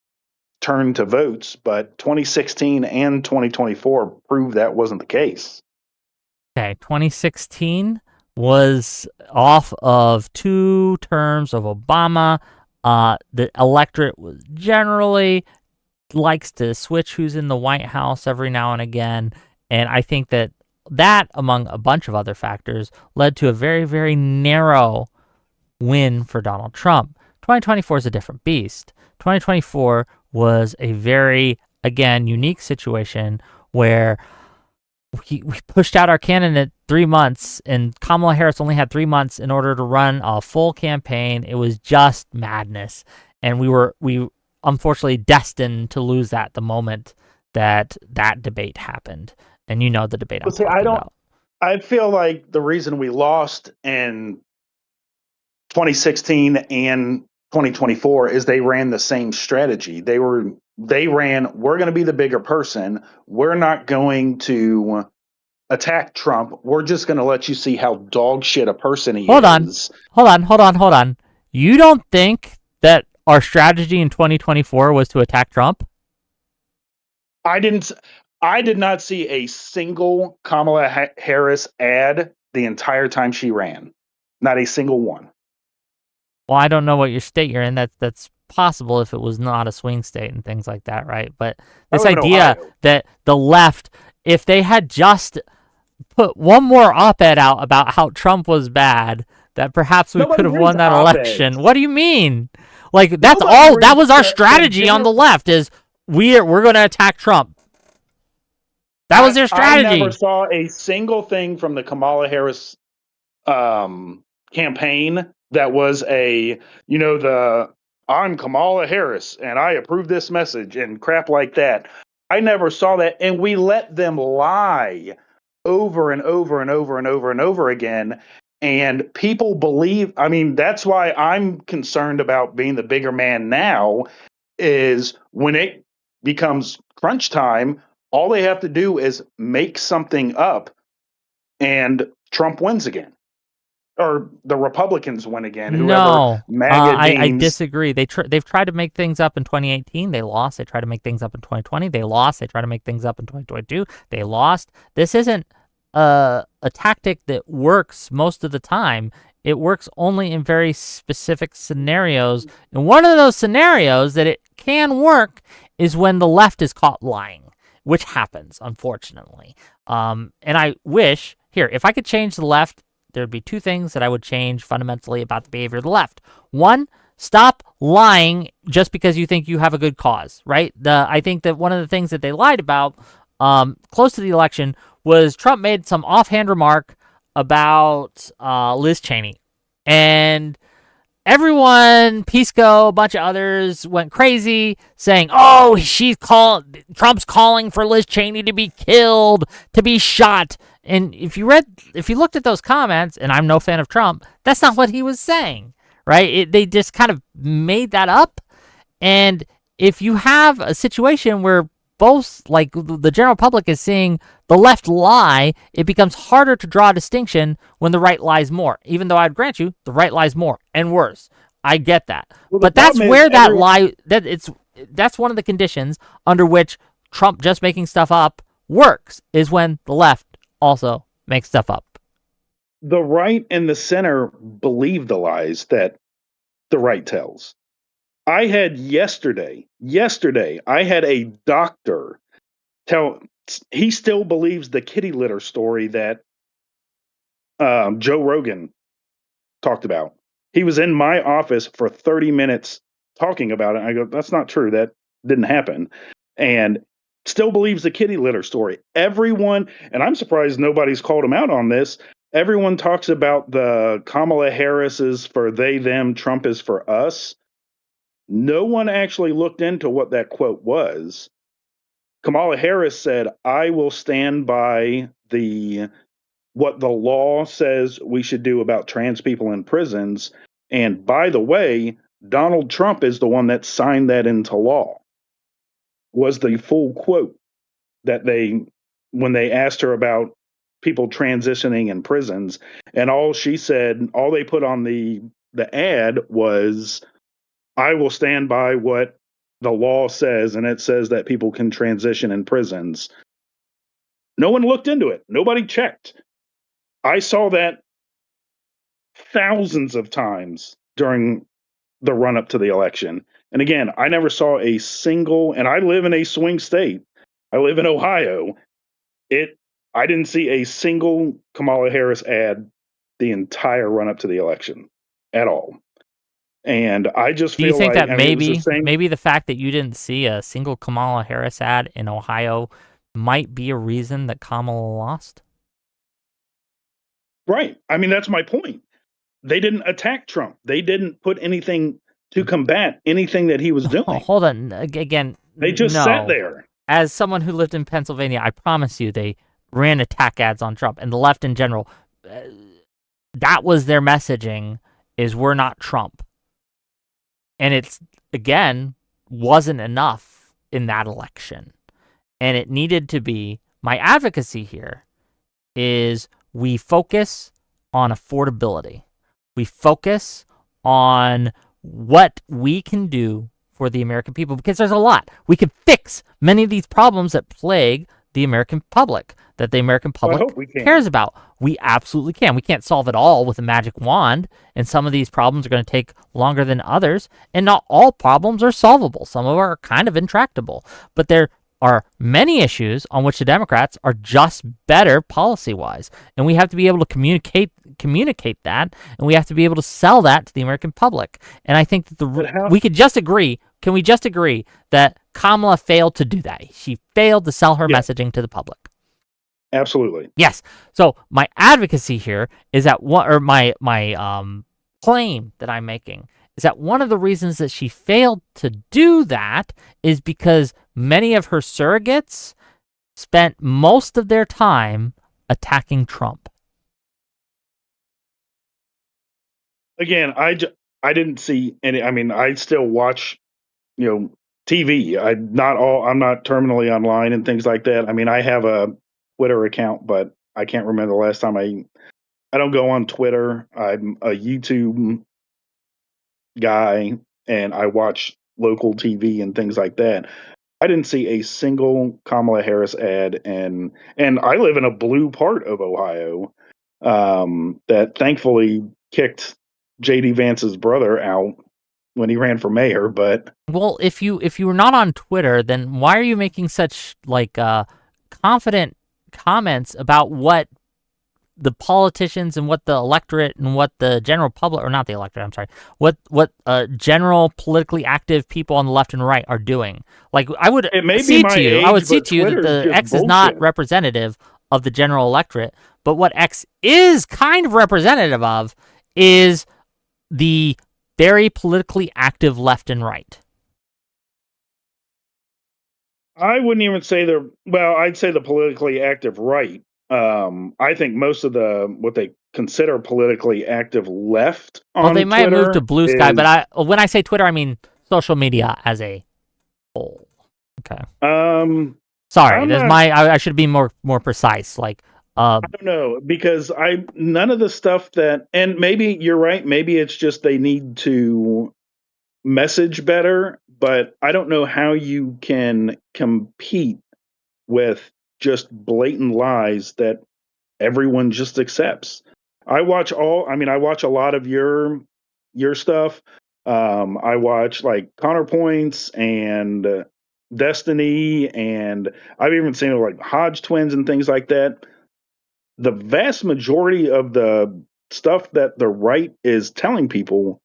turned to votes, but 2016 and 2024 proved that wasn't the case. Okay, 2016 was off of 2 terms of Obama. The electorate was generally likes to switch who's in the White House every now and again, and I think that among a bunch of other factors led to a very, very narrow win for Donald Trump. 2024 is a different beast. 2024 was a very, again, unique situation where we pushed out our candidate 3 months, and Kamala Harris only had 3 months in order to run a full campaign. It was just madness, and we unfortunately destined to lose that the moment that debate happened. And you know the debate I'm talking about. I feel like the reason we lost in 2016 and 2024 is they ran the same strategy. They ran, we're going to be the bigger person. We're not going to attack Trump. We're just going to let you see how dog shit a person he is. Hold on. You don't think that our strategy in 2024 was to attack Trump? I did not see a single Kamala Harris ad the entire time she ran. Not a single one. Well, I don't know what your state you're in. That's possible if it was not a swing state and things like that, right? But this idea that the left, if they had just put one more op-ed out about how Trump was bad, that perhaps we could have won that election. What do you mean? Like that's all. That was our strategy on the left. Is we're going to attack Trump. That was their strategy. I never saw a single thing from the Kamala Harris campaign that was I'm Kamala Harris and I approve this message and crap like that. I never saw that, and we let them lie over and over and over and over and over again. And people believe, that's why I'm concerned about being the bigger man now, is when it becomes crunch time, all they have to do is make something up and Trump wins again. or the Republicans win again. Whoever No, MAGA I deems. disagree. They've tried to make things up in 2018. They lost. They tried to make things up in 2020. They lost. They tried to make things up in 2022. They lost. This isn't a tactic that works most of the time. It works only in very specific scenarios. And one of those scenarios that it can work is when the left is caught lying, which happens, unfortunately. And I wish, here, if I could change the left, there'd be two things that I would change fundamentally about the behavior of the left. One, stop lying just because you think you have a good cause, right? I think that one of the things that they lied about close to the election was Trump made some offhand remark about Liz Cheney. And everyone, Pisco, a bunch of others went crazy saying, oh, Trump's calling for Liz Cheney to be killed, to be shot. And if you looked at those comments, and I'm no fan of Trump, that's not what he was saying, right? They just kind of made that up. And if you have a situation where both, like, the general public is seeing the left lie, it becomes harder to draw a distinction when the right lies more. Even though I'd grant you, the right lies more and worse. I get that. Well, but that's where that lie, that's one of the conditions under which Trump just making stuff up works, is when the left also makes stuff up. The right and the center believe the lies that the right tells. I had yesterday, I had a doctor tell, he still believes the kitty litter story that Joe Rogan talked about. He was in my office for 30 minutes talking about it. I go, that's not true. That didn't happen. And still believes the kitty litter story. Everyone, and I'm surprised nobody's called him out on this. Everyone talks about the Kamala Harris is for they, them, Trump is for us. No one actually looked into what that quote was. Kamala Harris said, I will stand by what the law says we should do about trans people in prisons. And by the way, Donald Trump is the one that signed that into law, was the full quote that when they asked her about people transitioning in prisons. And all she said, all they put on the ad was, I will stand by what the law says, and it says that people can transition in prisons. No one looked into it. Nobody checked. I saw that thousands of times during the run up to the election. And again, I never saw a single, and I live in a swing state. I live in Ohio. I didn't see a single Kamala Harris ad the entire run up to the election at all. And I just feel Do you think like, that maybe maybe the fact that you didn't see a single Kamala Harris ad in Ohio might be a reason that Kamala lost? Right. I mean, that's my point. They didn't attack Trump. They didn't put anything to combat anything that he was doing. Oh, hold on. Again, They just sat there. As someone who lived in Pennsylvania, I promise you they ran attack ads on Trump, and the left in general. That was their messaging, is we're not Trump. And it's, again, wasn't enough in that election. And it needed to be, my advocacy here is we focus on affordability. We focus on what we can do for the American people, because there's a lot. We can fix many of these problems that plague the American public, that the American public cares about. We absolutely can. We can't solve it all with a magic wand, and some of these problems are going to take longer than others, and not all problems are solvable. Some of them are kind of intractable, but there are many issues on which the Democrats are just better policy-wise, and we have to be able to communicate that, and we have to be able to sell that to the American public. And I think that we could just agree. Can we just agree that Kamala failed to do that? She failed to sell her messaging to the public. Absolutely. Yes. So my advocacy here is that my claim that I'm making is that one of the reasons that she failed to do that is because many of her surrogates spent most of their time attacking Trump. Again, I didn't see any. I mean, I still watch, TV. I'm not terminally online and things like that. I mean, I have a Twitter account, but I can't remember the last time I I don't go on Twitter. I'm a YouTube guy, and I watch local TV and things like that. I didn't see a single Kamala Harris ad, and I live in a blue part of Ohio that thankfully kicked JD Vance's brother out when he ran for mayor. But Well, if you were not on Twitter, then why are you making such confident comments about what the politicians and what the electorate and what the general public, or not the electorate, I'm sorry, what general politically active people on the left and right are doing? Like, I would it may be see my to you, age, I would see but to you that Twitter is the just X is not bullshit. representative of the general electorate, but what X is kind of representative of is the very politically active left and right. I wouldn't even say I'd say the politically active right. I think most of the what they consider politically active left on Well, they might have moved to Twitter Blue Sky, is, but when I say Twitter, I mean social media as a whole. Okay. Sorry, I'm that's not. I should be more precise. I don't know because none of the stuff that, and maybe you're right. Maybe it's just they need to message better, but I don't know how you can compete with just blatant lies that everyone just accepts. I watch a lot of your stuff. I watch like Counterpoints and Destiny, and I've even seen like Hodge twins and things like that. The vast majority of the stuff that the right is telling people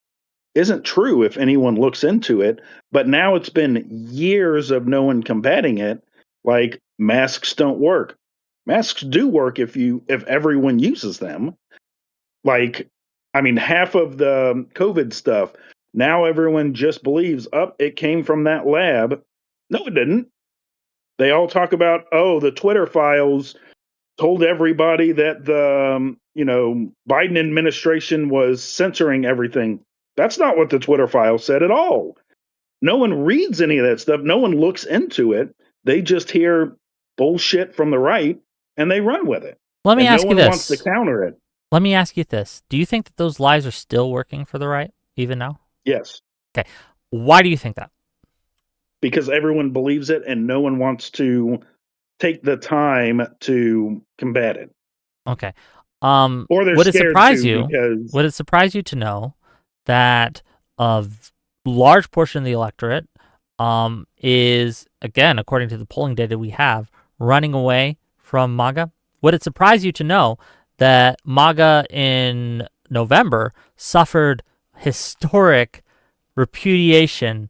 isn't true if anyone looks into it. But now it's been years of no one combating it. Like masks don't work. Masks do work if everyone uses them. Like, I mean, half of the COVID stuff, now everyone just believes, it came from that lab. No, it didn't. They all talk about, the Twitter files told everybody that the Biden administration was censoring everything. That's not what the Twitter file said at all. No one reads any of that stuff. No one looks into it. They just hear bullshit from the right and they run with it. Let me And no ask you one wants to this. counter it. Let me ask you this. Do you think that those lies are still working for the right, even now? Yes, Okay. Why do you think that? because everyone believes it and no one wants to take the time to combat it. Okay. Or they're Would it scared surprise to you? because Would it surprise you to know that a large portion of the electorate is, again, according to the polling data we have, running away from MAGA? Would it surprise you to know that MAGA in November suffered historic repudiation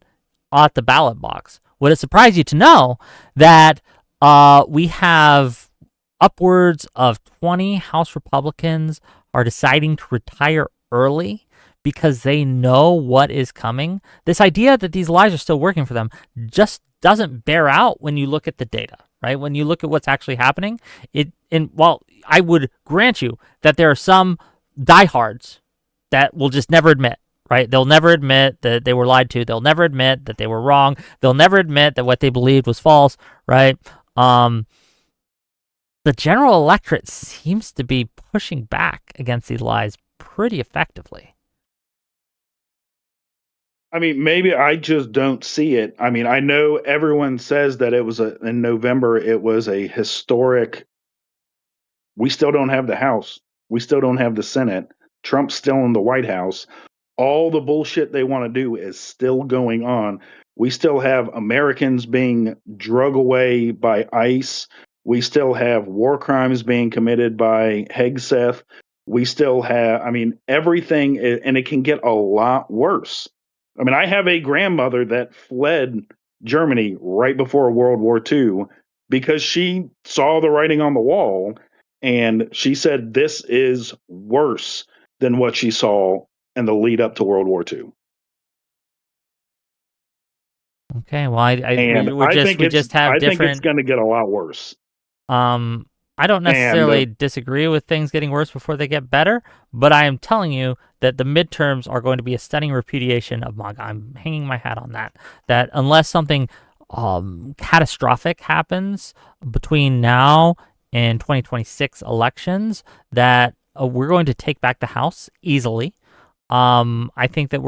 at the ballot box? Would it surprise you to know that we have upwards of 20 House Republicans are deciding to retire early because they know what is coming? This idea that these lies are still working for them just doesn't bear out when you look at the data, right? When you look at what's actually happening, while I would grant you that there are some diehards that will just never admit, right? They'll never admit that they were lied to. They'll never admit that they were wrong. They'll never admit that what they believed was false, right? The general electorate seems to be pushing back against these lies pretty effectively. I mean, maybe I just don't see it. I mean, I know everyone says that in November, it was a historic. We still don't have the House. We still don't have the Senate. Trump's still in the White House. All the bullshit they want to do is still going on. We still have Americans being drug away by ICE. We still have war crimes being committed by Hegseth. We still have, I mean, everything, and it can get a lot worse. I mean, I have a grandmother that fled Germany right before World War II because she saw the writing on the wall and she said this is worse than what she saw in the lead up to World War II. Okay, well, And we just have I think it's different. going to get a lot worse. I don't necessarily disagree with things getting worse before they get better, but I am telling you that the midterms are going to be a stunning repudiation of MAGA. I'm hanging my hat on that. That unless something catastrophic happens between now and 2026 elections, that we're going to take back the House easily. I think that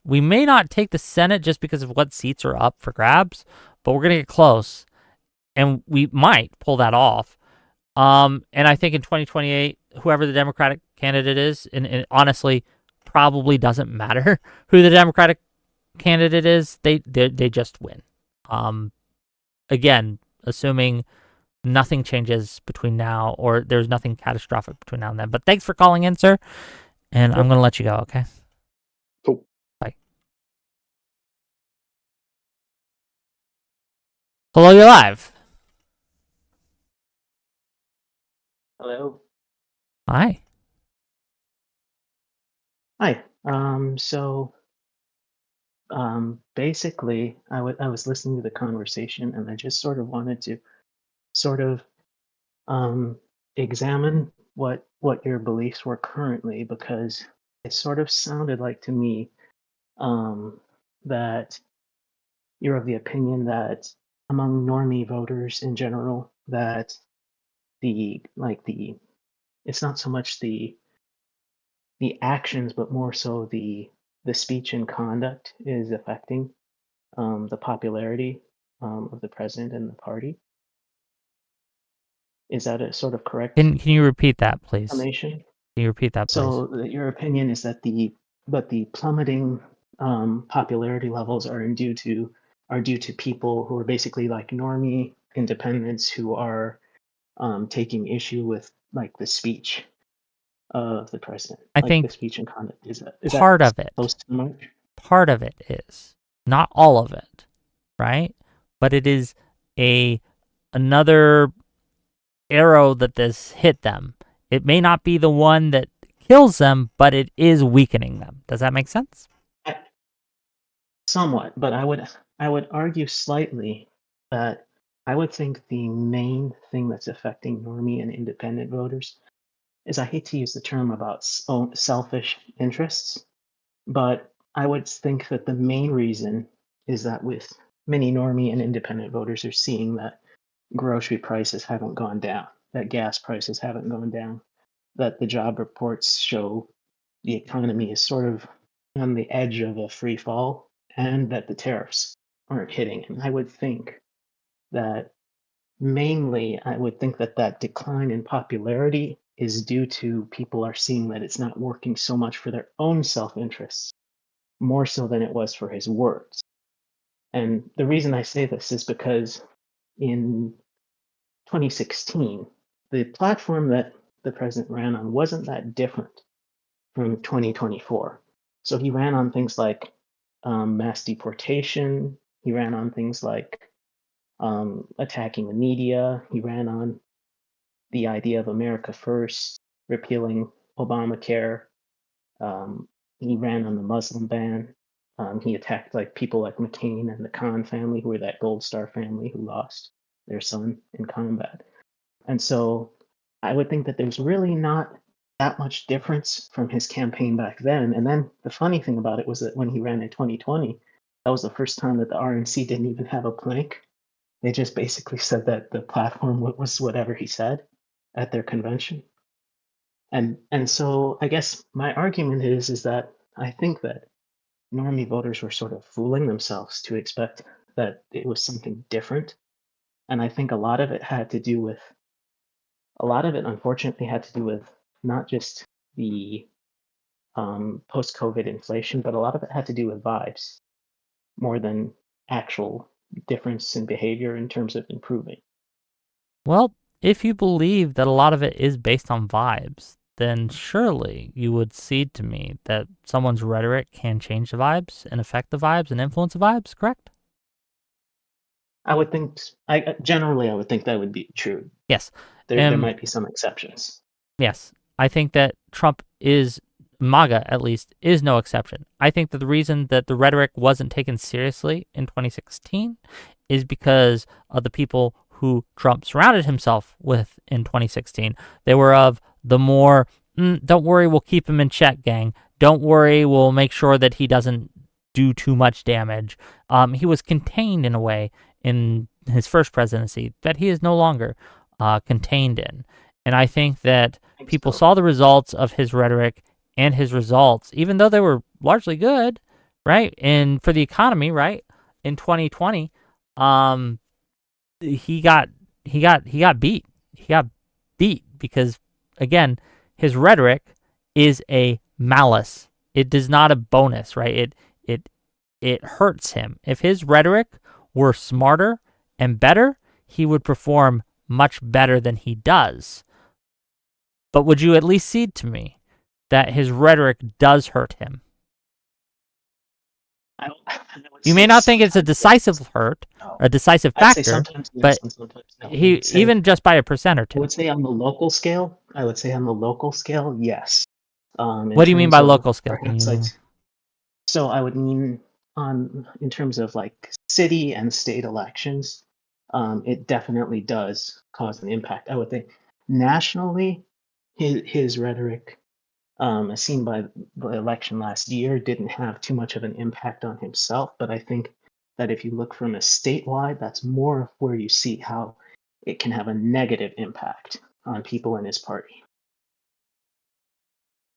we may not take the Senate just because of what seats are up for grabs, but we're going to get close, and we might pull that off. And I think in 2028, whoever the Democratic candidate is, and honestly, probably doesn't matter who the Democratic candidate is, they just win. Again, assuming nothing changes between now, or there's nothing catastrophic between now and then. But thanks for calling in, sir. And I'm going to let you go, okay? Cool. Bye. Hello, you're live. Hello. Hi. Hi. Basically, I was listening to the conversation, and I just sort of wanted to sort of examine what your beliefs were currently, because it sort of sounded like to me that you're of the opinion that among normie voters in general, that it's not so much the actions, but more so the speech and conduct is affecting the popularity of the president and the party. Is that a sort of correct Can you repeat that, please? summation? Can you repeat that, please? So your opinion is that the plummeting popularity levels are due to people who are basically like normie independents who are taking issue with like the speech of the president. I like think the speech and conduct is part that of it. close to the mark? Part of it is, not all of it, right? But it is another arrow that this hit them. It may not be the one that kills them, but it is weakening them. Does that make sense? Somewhat, but I would argue slightly that I would think the main thing that's affecting normie and independent voters is, I hate to use the term about selfish interests, but I would think that the main reason is that with many normie and independent voters are seeing that grocery prices haven't gone down, that gas prices haven't gone down, that the job reports show the economy is sort of on the edge of a free fall, and that the tariffs aren't hitting. And I would think that that decline in popularity is due to people are seeing that it's not working so much for their own self-interests, more so than it was for his words. And the reason I say this is because in 2016, the platform that the president ran on wasn't that different from 2024. So he ran on things like mass deportation. He ran on things like attacking the media. He ran on the idea of America First, repealing Obamacare. He ran on the Muslim ban. He attacked like people like McCain and the Khan family, who were that Gold Star family who lost their son in combat. And so I would think that there's really not that much difference from his campaign back then. And then the funny thing about it was that when he ran in 2020, that was the first time that the RNC didn't even have a plank. They just basically said that the platform was whatever he said at their convention. And so I guess my argument is that I think that normie voters were sort of fooling themselves to expect that it was something different. And I think a lot of it unfortunately had to do with not just the post-COVID inflation, but a lot of it had to do with vibes more than actual difference in behavior in terms of improving. Well, if you believe that a lot of it is based on vibes, then surely you would cede to me that someone's rhetoric can change the vibes and affect the vibes and influence the vibes, correct? I would think, generally, I would think that would be true. Yes. There might be some exceptions. Yes. I think that Trump MAGA at least, is no exception. I think that the reason that the rhetoric wasn't taken seriously in 2016 is because of the people who Trump surrounded himself with in 2016. They were of the more, don't worry, we'll keep him in check, gang. Don't worry, we'll make sure that he doesn't do too much damage. He was contained in a way in his first presidency that he is no longer contained in. And I think that think people so. saw the results of his rhetoric and his results, even though they were largely good, right? And for the economy, right? In 2020, he got beat. He got beat because, again, his rhetoric is a malice. It is not a bonus, right? It hurts him. If his rhetoric were smarter and better, he would perform much better than he does. But would you at least cede to me that his rhetoric does hurt him? I would You say may not think it's a sometimes decisive yes. hurt, No. a decisive I'd say factor, sometimes yes but and sometimes no. he even just by a percent or I two. would say on the local scale, yes. In What do you mean terms by of local scale? Can perhaps like, you? so I would mean in terms of like city and state elections, it definitely does cause an impact. I would think nationally, his rhetoric, as seen by the election last year, didn't have too much of an impact on himself. But I think that if you look from a statewide, that's more where you see how it can have a negative impact on people in his party.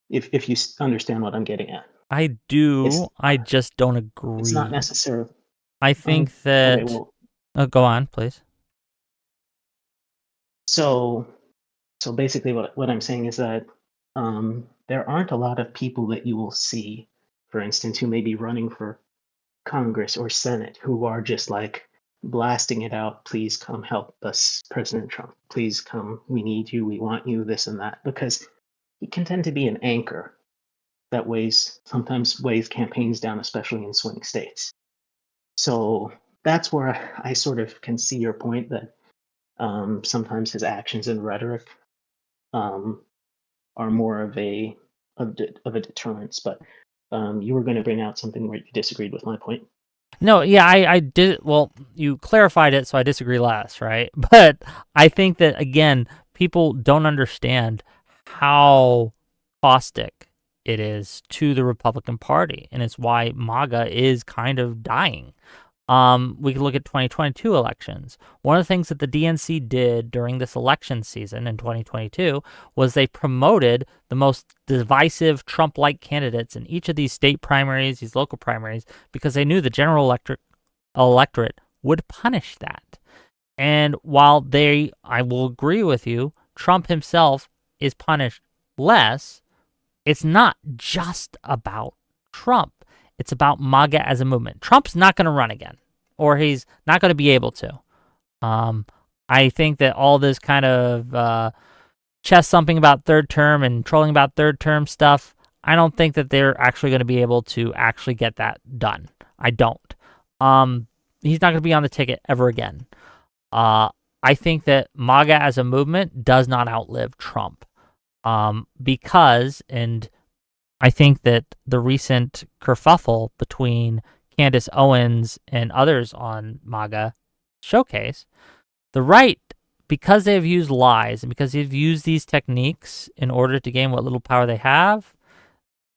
If you understand what I'm getting at, I do. it's I just don't it's not agree. necessarily. I think that. Okay, well, Go on, please. so basically, what I'm saying is that there aren't a lot of people that you will see, for instance, who may be running for Congress or Senate who are just like blasting it out. Please come help us, President Trump. Please come. We need you. We want you. This and that, because he can tend to be an anchor that sometimes weighs campaigns down, especially in swing states. So that's where I sort of can see your point that sometimes his actions and rhetoric are more of a deterrence. But you were going to bring out something where you disagreed with my point. No, yeah, I did. Well, you clarified it, so I disagree less, right? But I think that, again, people don't understand how caustic it is to the Republican Party, and it's why MAGA is kind of dying. We can look at 2022 elections. One of the things that the DNC did during this election season in 2022 was they promoted the most divisive Trump-like candidates in each of these state primaries, these local primaries, because they knew the general electorate would punish that. And while I will agree with you, Trump himself is punished less, it's not just about Trump. It's about MAGA as a movement. Trump's not going to run again, or he's not going to be able to. I think that all this kind of chest thumping about third term and trolling about third term stuff, I don't think that they're actually going to be able to actually get that done. I don't. He's not going to be on the ticket ever again. I think that MAGA as a movement does not outlive Trump. Because, and I think that the recent kerfuffle between Candace Owens and others on MAGA showcase the right, because they have used lies and because they've used these techniques in order to gain what little power they have,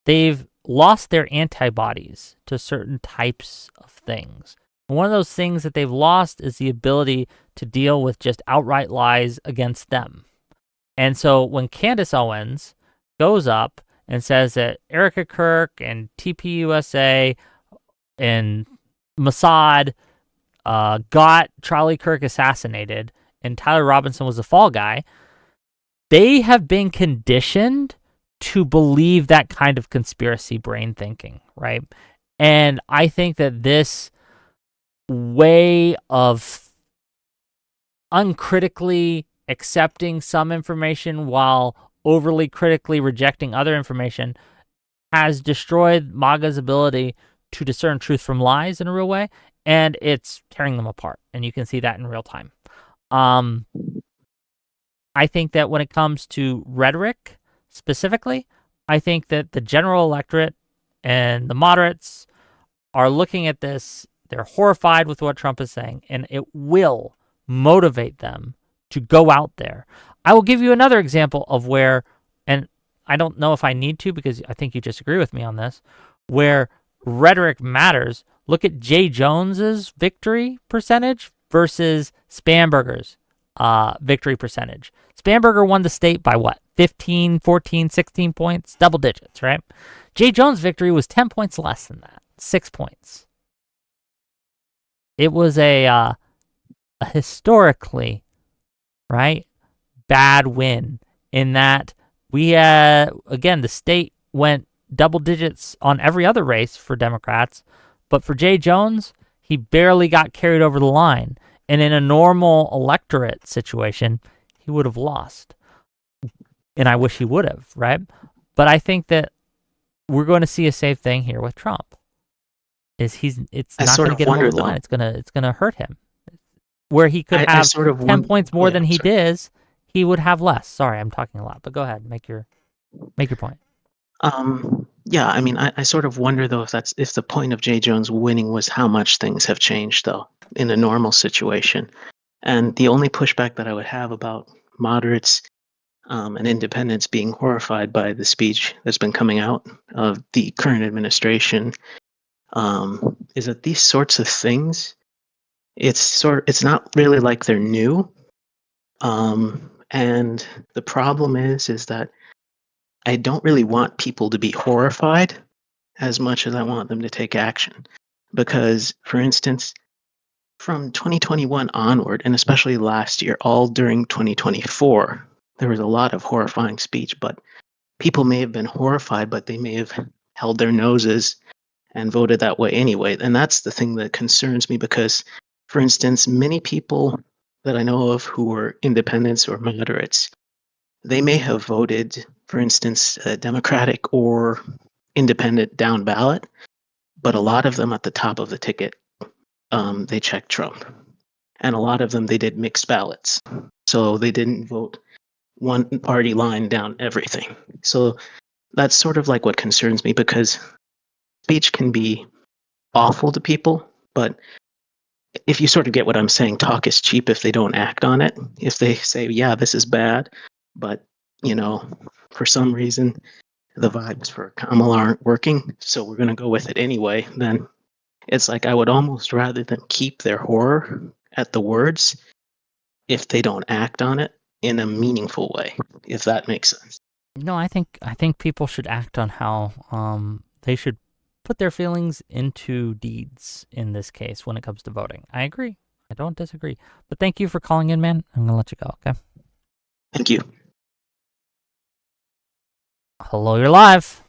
they've lost their antibodies to certain types of things. And one of those things that they've lost is the ability to deal with just outright lies against them. And so when Candace Owens goes up and says that Erica Kirk and TPUSA and Mossad got Charlie Kirk assassinated and Tyler Robinson was the fall guy, they have been conditioned to believe that kind of conspiracy brain thinking, right? And I think that this way of uncritically accepting some information while overly critically rejecting other information has destroyed MAGA's ability to discern truth from lies in a real way, and it's tearing them apart, and you can see that in real time. I think that when it comes to rhetoric specifically, I think that the general electorate and the moderates are looking at this, they're horrified with what Trump is saying, and it will motivate them to go out there. I will give you another example of where, and I don't know if I need to because I think you disagree with me on this, where rhetoric matters. Look at Jay Jones's victory percentage versus Spamberger's. victory percentage. Spanberger won the state by what? 15, 14, 16 points? Double digits, right? Jay Jones' victory was 10 points less than that. 6 points. It was a historically, right, bad win in that we had, again, the state went double digits on every other race for Democrats, but for Jay Jones, he barely got carried over the line. And in a normal electorate situation, he would have lost. And I wish he would have, right? But I think that we're going to see a same thing here with Trump. It's not going to get him over the line. It's gonna hurt him. Where he could have 10 points more than he does, he would have less. Sorry, I'm talking a lot, but go ahead, make your point. Yeah, I mean, I sort of wonder though if the point of Jay Jones winning was how much things have changed though in a normal situation. And the only pushback that I would have about moderates and independents being horrified by the speech that's been coming out of the current administration is that these sorts of things, it's not really like they're new. And the problem is that I don't really want people to be horrified as much as I want them to take action. Because, for instance, from 2021 onward, and especially last year, all during 2024, there was a lot of horrifying speech, but people may have been horrified, but they may have held their noses and voted that way anyway. And that's the thing that concerns me because, for instance, many people that I know of who were independents or moderates, they may have voted, for instance, Democratic or independent down ballot, but a lot of them at the top of the ticket, they checked Trump. And a lot of them, they did mixed ballots. So they didn't vote one party line down everything. So that's sort of like what concerns me because speech can be awful to people, but if you sort of get what I'm saying, talk is cheap if they don't act on it. If they say, yeah, this is bad, but, for some reason, the vibes for Kamala aren't working, so we're going to go with it anyway, then it's like I would almost rather them keep their horror at the words if they don't act on it in a meaningful way, if that makes sense. No, I think people should act on how they should put their feelings into deeds in this case when it comes to voting. I agree. I don't disagree. But thank you for calling in, man. I'm going to let you go, okay? Thank you. Hello, you're live.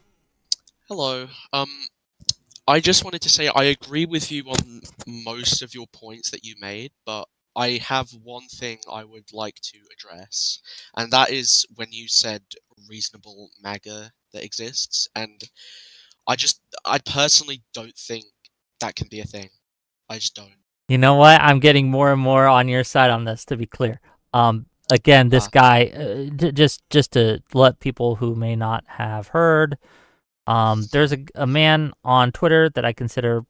Hello. I just wanted to say I agree with you on most of your points that you made, but I have one thing I would like to address, and that is when you said reasonable MAGA that exists, and I personally don't think that can be a thing. I just don't. You know what? I'm getting more and more on your side on this, to be clear. Again, this guy, just to let people who may not have heard, there's a man on Twitter that I considered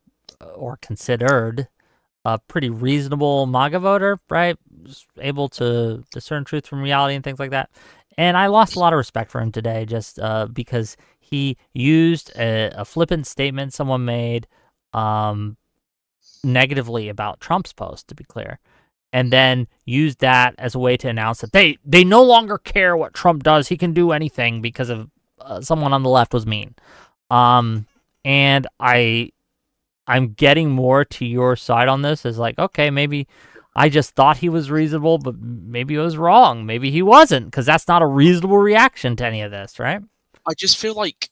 a pretty reasonable MAGA voter, right? Just able to discern truth from reality and things like that. And I lost a lot of respect for him today just because he used a flippant statement someone made negatively about Trump's post, to be clear, and then used that as a way to announce that they no longer care what Trump does. He can do anything because of someone on the left was mean. And I'm getting more to your side on this as like, okay, maybe I just thought he was reasonable, but maybe I was wrong. Maybe he wasn't, because that's not a reasonable reaction to any of this, right? I just feel like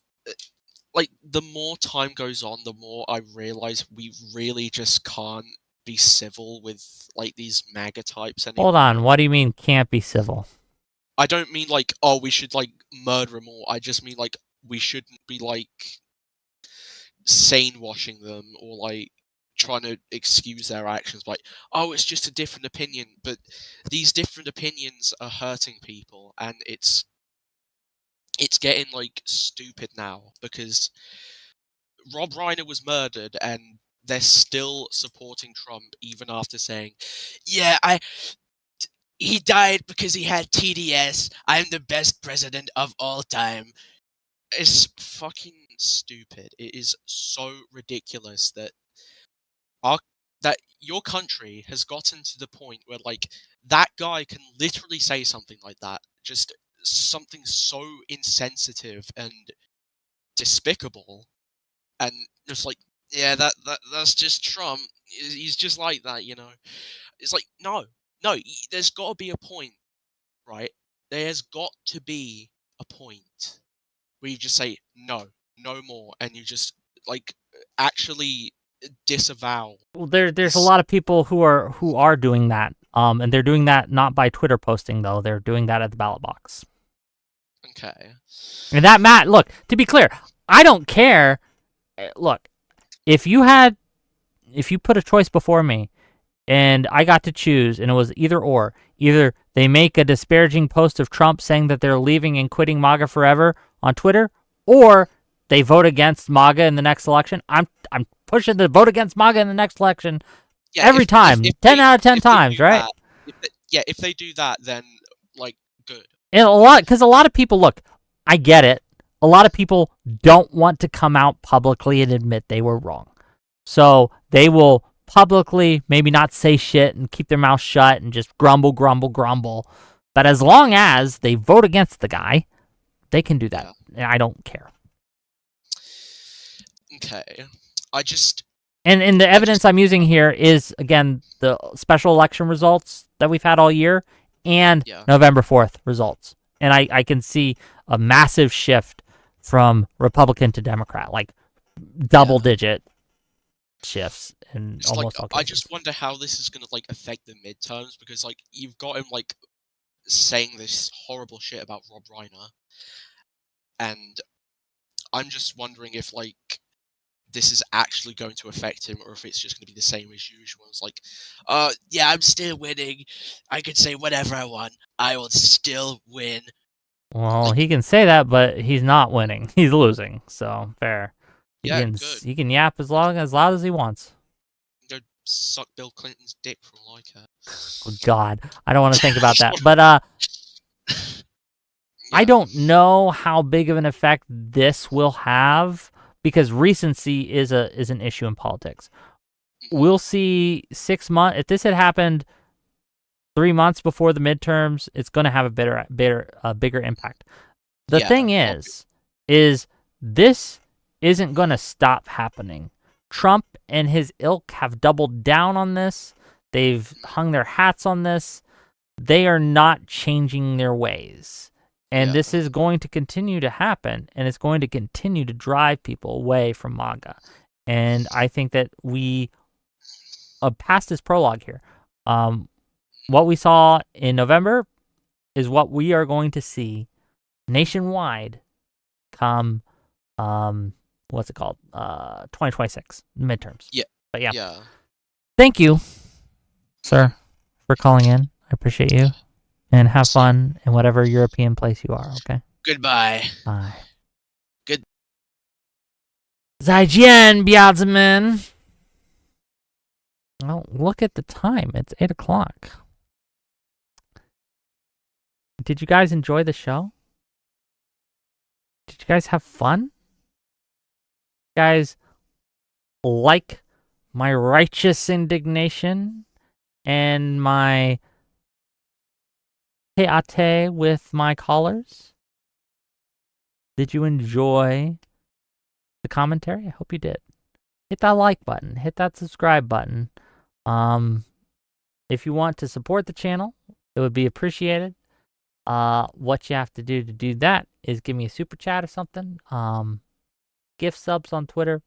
the more time goes on, the more I realize we really just can't be civil with these MAGA types anymore. Hold on, what do you mean can't be civil? I don't mean we should murder them all. I just mean we shouldn't be sane washing them or trying to excuse their actions it's just a different opinion. But these different opinions are hurting people, and it's getting stupid now because Rob Reiner was murdered and they're still supporting Trump even after saying, yeah, he died because he had TDS. I'm the best president of all time. It's fucking stupid. It is so ridiculous that that your country has gotten to the point where, like, that guy can literally say something like that, just something so insensitive and despicable, and just like, yeah, that's just Trump. He's just like that, you know. It's like, no, there's got to be a point, right? There's got to be a point where you just say no more, and you just like actually disavow. Well, there's a lot of people who are doing that. And they're doing that not by Twitter posting though. They're doing that at the ballot box. Okay. And that, Matt, look, to be clear, I don't care. Look, if you put a choice before me and I got to choose and it was either they make a disparaging post of Trump saying that they're leaving and quitting MAGA forever on Twitter, or they vote against MAGA in the next election, I'm pushing the vote against MAGA in the next election every time. 10 out of 10 times, right? If they do that, then, like, good. And because a lot of people, look, I get it. A lot of people don't want to come out publicly and admit they were wrong. So they will publicly maybe not say shit and keep their mouth shut and just grumble. But as long as they vote against the guy, they can do that. And I don't care. Okay. And the evidence I'm using here is, again, the special election results that we've had all year and November 4th results. And I can see a massive shift from Republican to Democrat, like double-digit shifts. And almost all cases. I just wonder how this is going to, like, affect the midterms, because, like, you've got him, like, saying this horrible shit about Rob Reiner. And I'm just wondering if, like, this is actually going to affect him, or if it's just going to be the same as usual. It's like, yeah, I'm still winning. I can say whatever I want. I will still win. Well, he can say that, but he's not winning. He's losing. So fair. He can yap as loud as he wants. Go suck Bill Clinton's dick for all I care. Oh God, I don't want to think about that. But I don't know how big of an effect this will have, because recency is an issue in politics. We'll see 6 months. If this had happened 3 months before the midterms, it's going to have a bigger impact. The thing is this isn't going to stop happening. Trump and his ilk have doubled down on this. They've hung their hats on this. They are not changing their ways. And this is going to continue to happen, and it's going to continue to drive people away from MAGA. And I think that we, past this prologue here, what we saw in November is what we are going to see nationwide come, 2026 midterms. Yeah. But yeah. Thank you, sir, for calling in. I appreciate you. And have fun in whatever European place you are, okay? Goodbye. Bye. Good. 再见, Biazman. Oh, look at the time. It's 8 o'clock. Did you guys enjoy the show? Did you guys have fun? You guys like my righteous indignation and my tete with my callers? Did you enjoy the commentary? I hope you did. Hit that like button. Hit that subscribe button. If you want to support the channel, it would be appreciated. What you have to do that is give me a super chat or something. Gift subs on Twitter.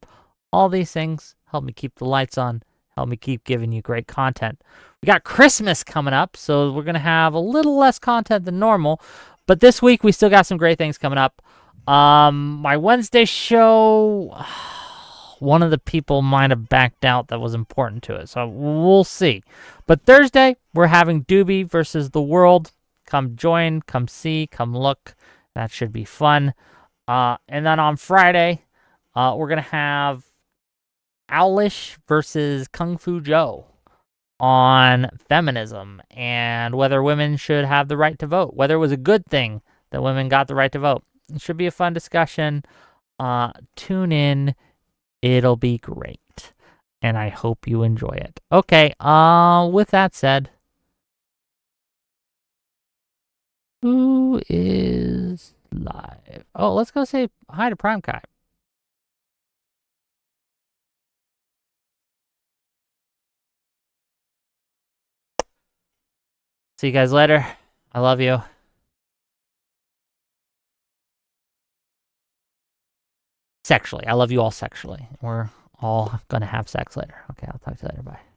All these things help me keep the lights on. Help me keep giving you great content. We got Christmas coming up, so we're going to have a little less content than normal. But this week, we still got some great things coming up. My Wednesday show, one of the people might have backed out that was important to it, so we'll see. But Thursday, we're having Doobie versus the World. Come join, come see, come look. That should be fun. And then on Friday, we're going to have Owlish versus Kung Fu Joe on feminism and whether women should have the right to vote, whether it was a good thing that women got the right to vote. It should be a fun discussion. Tune in. It'll be great. and I hope you enjoy it. Okay, with that said, who is live? Oh, let's go say hi to Prime Kai. See you guys later. I love you. Sexually. I love you all sexually. We're all gonna have sex later. Okay, I'll talk to you later. Bye.